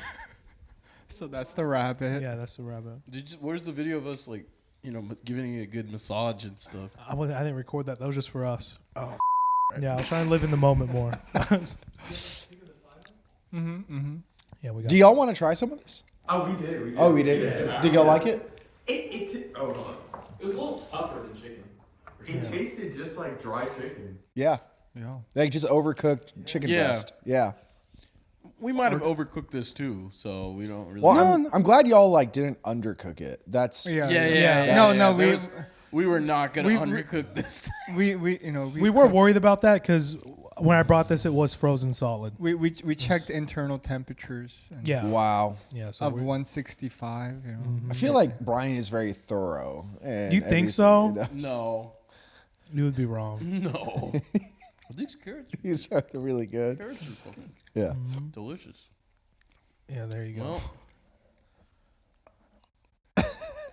so that's the rabbit. Yeah, that's the rabbit. Where's the video of us giving it a good massage and stuff? I didn't record that. That was just for us. Oh. Yeah, I was trying to live in the moment more. Yeah, we got. Do y'all want to try some of this? Oh, we did. Oh, we did. Yeah. Did y'all like it? It hold on. It was a little tougher than chicken. It tasted just like dry chicken. Yeah, Yeah. like just overcooked chicken Yeah. breast. Yeah. We might have overcooked this too, so we don't really. Well, I'm glad y'all like didn't undercook it. That's Yeah. No, we were not gonna we- undercook this. we We were worried about that because when I brought this, it was frozen solid. We checked internal temperatures. And Yeah. Wow. Yeah. So Of we- 165. You know. I feel like Brian is very thorough. And You think everything so? he does. No, you would be wrong. no. These carrots He's really good. are fucking Yeah. delicious. Yeah, there you go. Well,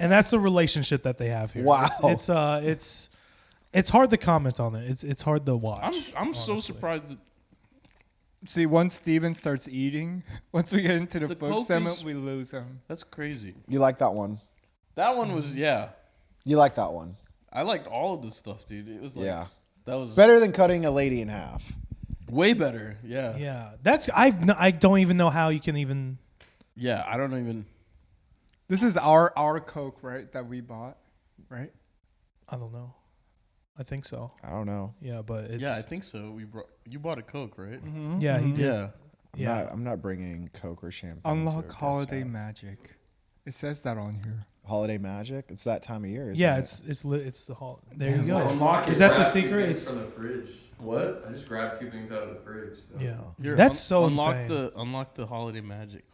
And that's the relationship that they have here. Wow. It's hard to comment on it. It's hard to watch. I'm so honestly. surprised that See, once Steven starts eating, once we get into the The food Coke segment, is- we lose him. that's crazy. You like that one? That one was You like that one? I liked all of the stuff, dude. It was like Yeah. that was Better than cutting a lady in half. way better. Yeah. Yeah, that's I don't even know how you can even. Yeah, I don't even. This is our Coke, right? That we bought, right? I don't know. I think so. I don't know. Yeah, but it's Yeah, I think so. You bought a Coke, right? yeah he did. Yeah. Yeah. I'm not bringing Coke or champagne. to Unlock a guest holiday house. magic. It says that on here. Holiday magic. It's that time of year. Isn't Yeah, it? it's the hall. There you go. Unlock Is it, that the grab two secret? things It's from the fridge. What? I just grabbed 2 things out of the fridge. So. yeah. Here, That's so unlock insane. unlock the holiday magic.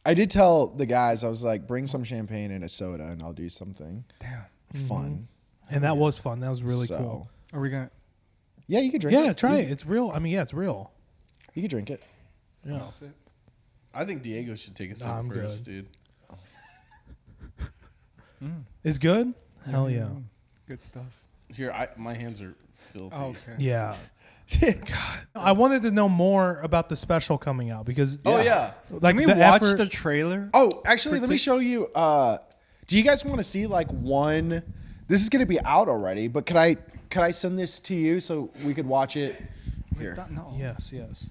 I did tell the guys, I was like, bring some champagne and a soda, and I'll do something Damn. fun. And that was fun. That was really So, cool. Are we gonna? Yeah, you can drink it. Yeah, try You- it. It's real. I mean, yeah, it's real. You can drink it. Yeah. I think Diego should take a sip I'm first, good. dude. It's good. Hell yeah. Good stuff. Here, my hands are filthy. Oh, okay. Yeah. God, I wanted to know more about the special coming out because Oh yeah. like Can we the watch effort- the trailer? Oh, actually, let me show you. Do you guys want to see like one? This is going to be out already, but could I send this to you so we could watch it here? No. Yes, yes.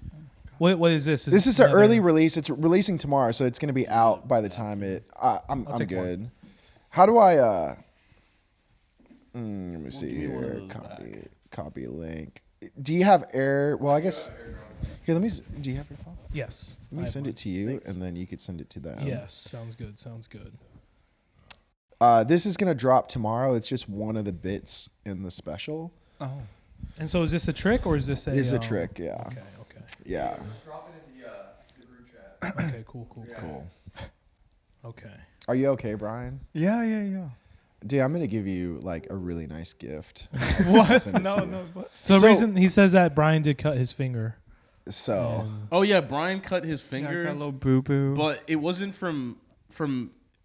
What is this? This is an another- early release. It's releasing tomorrow, so it's going to be out by the time it. I'm take good. How do I? Let me see give me one of here. those Copy link. Do you have air? Well, I guess. Here, let me. Do you have your phone? Yes. Let me send it to you, and then you could send it to them. Yes, sounds good. Sounds good. This is gonna drop tomorrow. It's just one of the bits in the special. Oh. And so, is this a trick or is this a? It's a trick, yeah. Okay. Yeah. Drop it in the group chat. Okay. Cool. Cool. Okay. Are you okay, Brian? Yeah. Dude, I'm gonna give you like a really nice gift. What? Send it to you. No. What? So, the So- reason he says that Brian did cut his finger. So Oh yeah, Brian cut his Yeah, I finger, got a little boo boo. but it wasn't from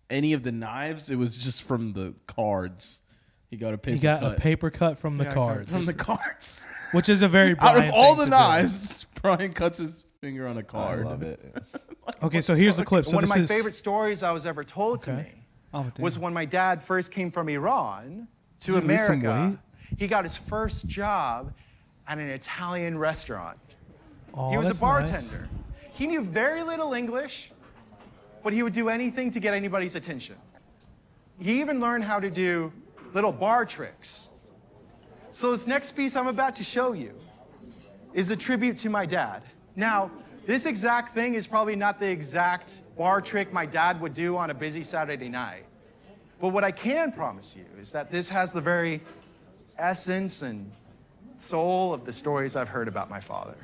any of the knives. It was just from the cards. He got a paper He got cut a paper cut from the Yeah, I got- cards, from the cards. which is a very Out Brian of all thing the to do. knives, Brian cuts his finger on a I card. love it. Okay, so here's the clip. So One of this my is, favorite stories I was ever told to Okay. me Oh, damn. was when my dad first came from Iran to Did he lose some America. weight? He got his first job at an Italian restaurant. Oh, He was a that's bartender. nice. He knew very little English, but he would do anything to get anybody's attention. He even learned how to do little bar tricks. So this next piece I'm about to show you is a tribute to my dad. Now, this exact thing is probably not the exact bar trick my dad would do on a busy Saturday night. But what I can promise you is that this has the very essence and soul of the stories I've heard about my father.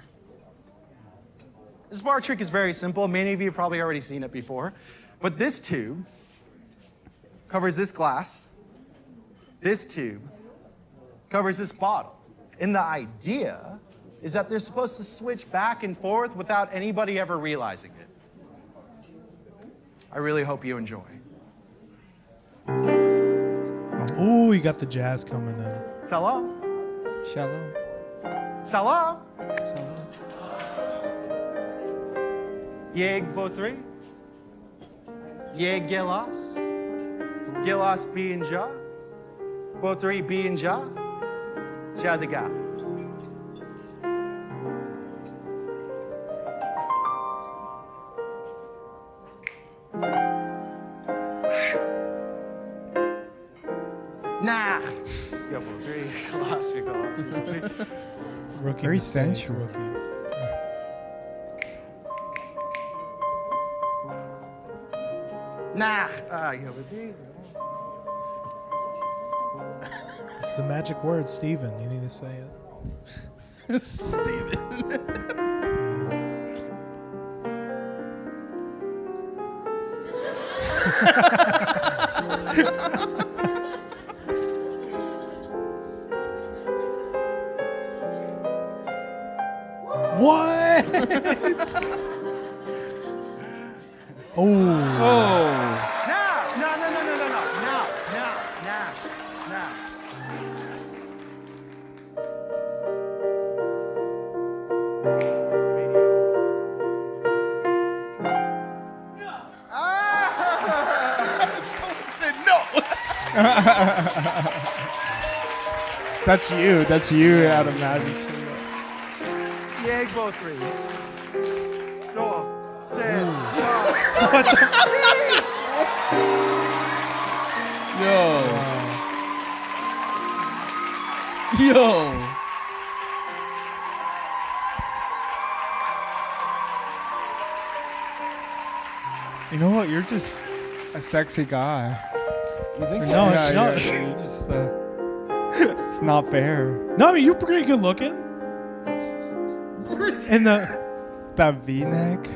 This bar trick is very simple. Many of you have probably already seen it before. But this tube covers this glass. This tube covers this bottle. And the idea is that they're supposed to switch back and forth without anybody ever realizing it. I really hope you enjoy. Ooh, you got the jazz coming in. Salam. Shalom. Salam. Yeg Botri. Yeg Gelas. Gelas B and Ja. Botri B and Ja. Jadaga. Nah. Yo, Botri. Gelas, Gelas, Botri. Rookie Very mistake, sensual. rookie. Nah. Yo, Botri. It's the magic word, Steven. You need to say it. Steven. What? Oh. Oh. Now, now. Said no. That's you out of magic. Yeg Botri. Do, se, Yo. You know what? You're just a sexy guy. You think so? No, Yeah, no. you just. It's not fair. No, I mean, you're pretty good looking. And That V-neck.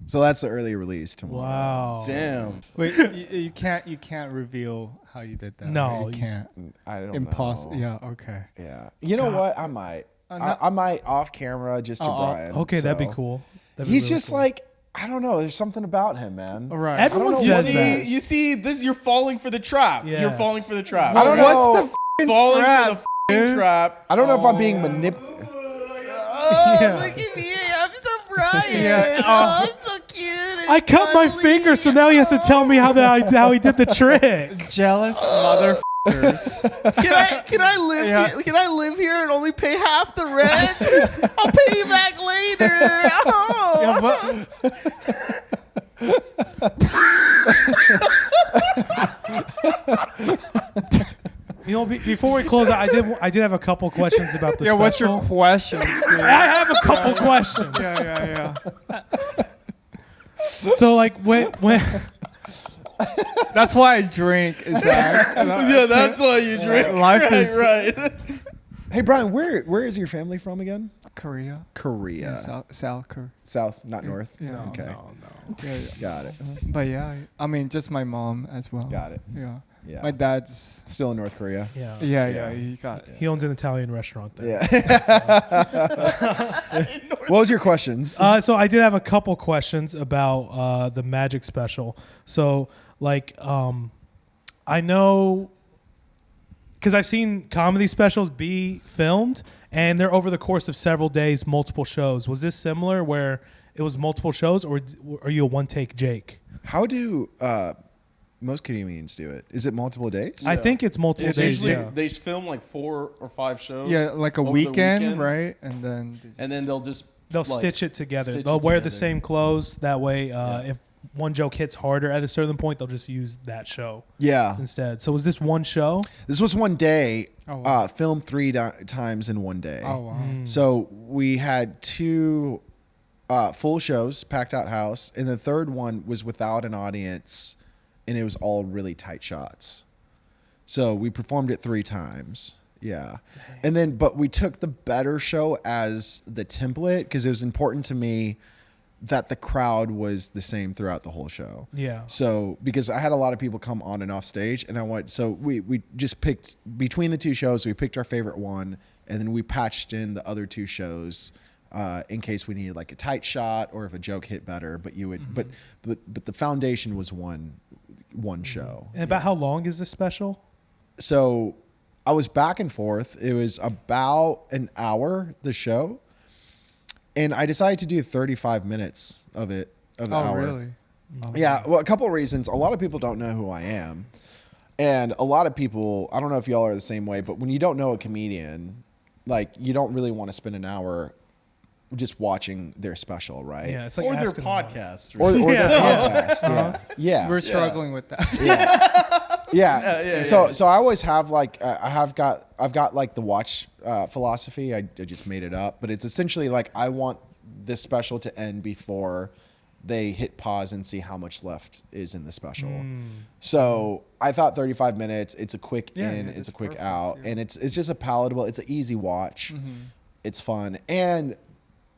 So that's the early release tomorrow. wow. Damn. Wait, you can't reveal how you did that. No, right? You can't. I don't Impossible. know. Yeah. Okay. Yeah. You know what? I might. I might off camera just to Brian. Okay, that'd be so. cool. That'd be He's really just cool. like, I don't know. There's something about him, man. All right. Everyone I don't know You what says it that. is. you see, this you're falling for the trap. Yes. You're falling for the trap. I don't know. What's the falling trap, for the f***ing trap. I don't know if I'm being manipulated. Oh, Yeah. look at me. I'm so Brian. Yeah. Oh, I'm so cute. and I cut my cuddly. finger, so now he has to tell me how he did the trick. jealous motherfuckers? Can I live Yeah. here? Can I live here and only pay half the rent? I'll pay you back later. Oh. Yeah, You know, before we close out, I did have a couple questions about the yeah. What's your special. questions, dude? I have a couple questions. Yeah. So like when That's why I drink. Is that? Yeah, that's why you drink. Life right, is- right. Hey, Brian, where is your family from again? Korea. Korea. South Korea. South, not north. Yeah. Okay. Yeah, Got it. But yeah, I mean, just my mom as well. Got it. Yeah. Yeah. My dad's. Still in North Korea. yeah, Yeah. He got it. he owns an Italian restaurant there. Yeah. What was your questions? So I did have a couple questions about the Magic special. So like I know because I've seen comedy specials be filmed and they're over the course of several days, multiple shows. Was this similar where it was multiple shows, or are you a one take Jake? How do Most comedians do it. Is it multiple days? I think it's multiple It's days. usually Yeah. they film like 4 or 5 shows. Yeah, like a over the weekend, right? And then they'll just They'll like, stitch it together. stitch they'll it wear the together. same clothes. That way, Yeah. if one joke hits harder at a certain point, they'll just use that show Yeah. instead. So was this one show? This was one day, Oh, wow. filmed 3 times in one day. oh wow. So we had 2 full shows, packed out house, and the third one was without an audience, and it was all really tight shots. So we performed it 3 times. Yeah. And then, but we took the better show as the template because it was important to me that the crowd was the same throughout the whole show. Yeah. So because I had a lot of people come on and off stage, and we just picked between the 2 shows, we picked our favorite one, and then we patched in the other 2 shows in case we needed like a tight shot or if a joke hit better. But you would, but the foundation was one show. And about how long is this special? So I was back and forth. It was about an hour, the show. And I decided to do 35 minutes of it, of the Oh hour. really? Yeah. Well, a couple of reasons. A lot of people don't know who I am. And a lot of people, I don't know if y'all are the same way, but when you don't know a comedian, like you don't really want to spend an hour just watching their special, right? Yeah, it's like or their asking them. podcasts. Or Yeah. their podcast. Yeah. Yeah. We're struggling with that. Yeah. So I always have like I've got like the watch philosophy. I just made it up, but it's essentially like I want this special to end before they hit pause and see how much left is in the special. So I thought 35 minutes. It's a quick Yeah, in, yeah, it's a that's quick perfect, out, yeah. and it's just a palatable. It's an easy watch. It's fun, and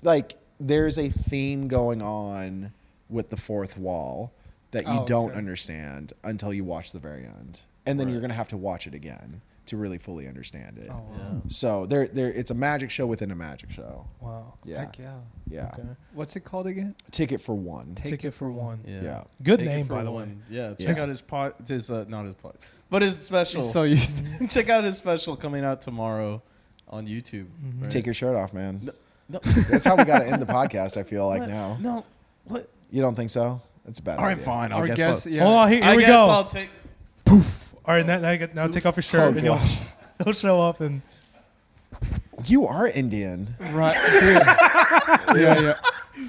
like there's a theme going on with the fourth wall that you Oh, don't okay. understand until you watch the very end, and then you're gonna have to watch it again to really fully understand it. Oh, wow. So there, it's a magic show within a magic show. Wow. Yeah, Heck yeah. yeah. Okay. What's it called again? Ticket for one. Ticket for one. Yeah. Good Take it name, for by the one. way. Yeah, Yeah. check out his not his pod, but his special. So used to Check out his special coming out tomorrow on YouTube. Right? Take your shirt off, man. No, That's how we got to end the podcast. I feel like what? now. No, what? You don't think so? That's a bad. All right, idea. fine. Our I guess. guest, I'll, yeah. Hold on, here I we guess go. I'll take. Poof. All right, now take off your shirt, Oh, and you'll, gosh. he'll show up and. You are Indian. Right, dude. yeah.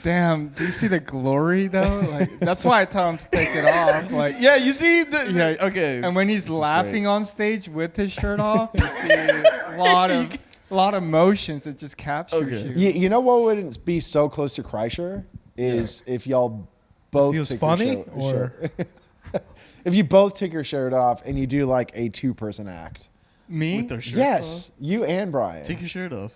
Damn, do you see the glory though? Like that's why I tell him to take it off. Like Yeah, you see the. Yeah. Okay. and when he's laughing on stage with his shirt off, you see a lot of motions that just captures Okay. you. You know what wouldn't be so close to Kreischer is if y'all both He was took funny, your or shirt. If you both took your shirt off and you do like a 2-person act. Me? With their shirts Yes, you and Brian. off. Take your shirt off.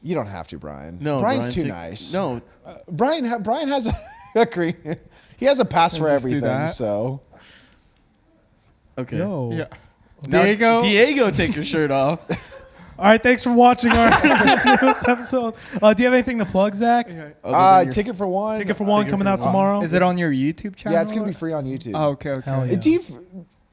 You don't have to, Brian. No, Brian's Brian, too take- nice. No, Brian has a green. He has a pass for Let's just do everything. that. So okay. yo. Yeah. Now, Diego. take your shirt off. All right, thanks for watching our newest episode. Do you have anything to plug, Zach? Yeah. Other than your- ticket for one. Ticket for one Ticket coming for out one. tomorrow. Is it on your YouTube channel? Yeah, it's gonna be free on YouTube. Oh, okay, okay. Hell yeah. Do you,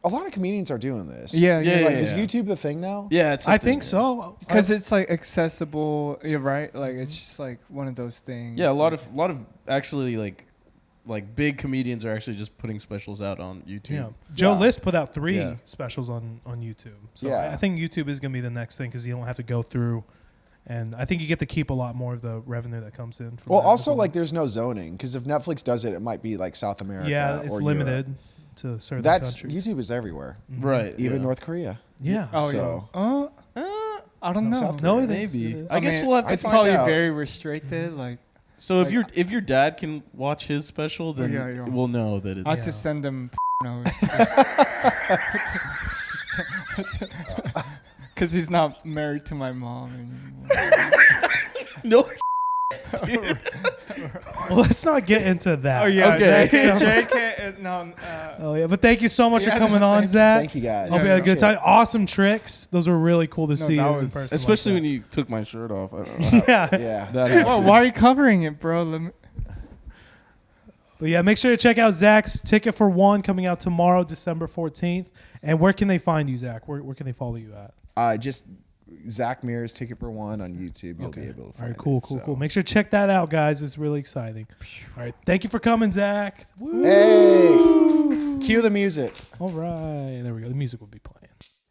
a lot of comedians are doing this. Yeah, Yeah, yeah. Like, yeah, is yeah. YouTube the thing now? Yeah, it's. I think so. Because it's like accessible. You're right. Like it's just like one of those things. Yeah, a lot like- of actually like big comedians are actually just putting specials out on YouTube. Yeah. Joe Yeah. List put out 3 Yeah. specials on YouTube. So Yeah. I think YouTube is going to be the next thing because you don't have to go through. And I think you get to keep a lot more of the revenue that comes in. From Well, that also as well. like there's no zoning because if Netflix does it, it might be like South America. yeah, it's or limited Europe. to certain That's countries. YouTube is everywhere, Right. even yeah. North Korea. Yeah. Oh So- yeah. I don't know. South No, Korea. it is. Maybe. It is. I guess mean, we'll have to it's find probably out. very restricted. Like So if like- your dad can watch his special, then yeah, yeah. we'll know that it's. I have Yeah. to send them notes. Because he's not married to my mom anymore. No. Well, let's not get into that. Oh yeah, Okay. JK. No. Oh yeah, but thank you so much Yeah, for coming no, on, thank you. Zach. Thank you guys. Hope you had a good Appreciate time. Awesome tricks. Those were really cool to see you that in was- person. Especially when like you took my shirt off. I don't know. How that. it. Yeah. that happened. Well, why are you covering it, bro? Let me, But yeah, make sure to check out Zach's Ticket for One coming out tomorrow, December 14th. And where can they find you, Zach? Where can they follow you at? Just Zak Mirz Ticket for One on YouTube. You'll be able to All find right, cool, it, cool, so. cool. Make sure to check that out, guys. It's really exciting. All right, thank you for coming, Zach. Woo. Hey. Cue the music. All right, there we go. The music will be playing.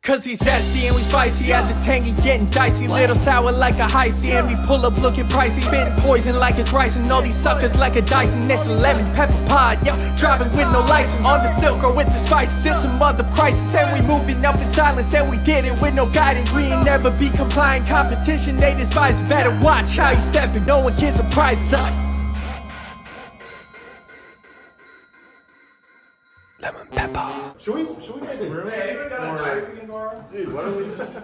Cause he's zesty and we spicy at the tangy, getting dicey. Little sour like a Heisey, and we pull up looking pricey. Spitting poison like it's rice, and all these suckers like a Dyson. It's 11 pepper pod, yo, driving with no license. On the Silk Road with the spices, it's some other prices. And we moving up in silence, and we did it with no guidance. We ain't never be compliant, competition they despise. Better watch how you stepping, no one gives a price up. Lemon pepper. Should we make room? Hey, anyone got a knife we can borrow? Dude, why don't we just...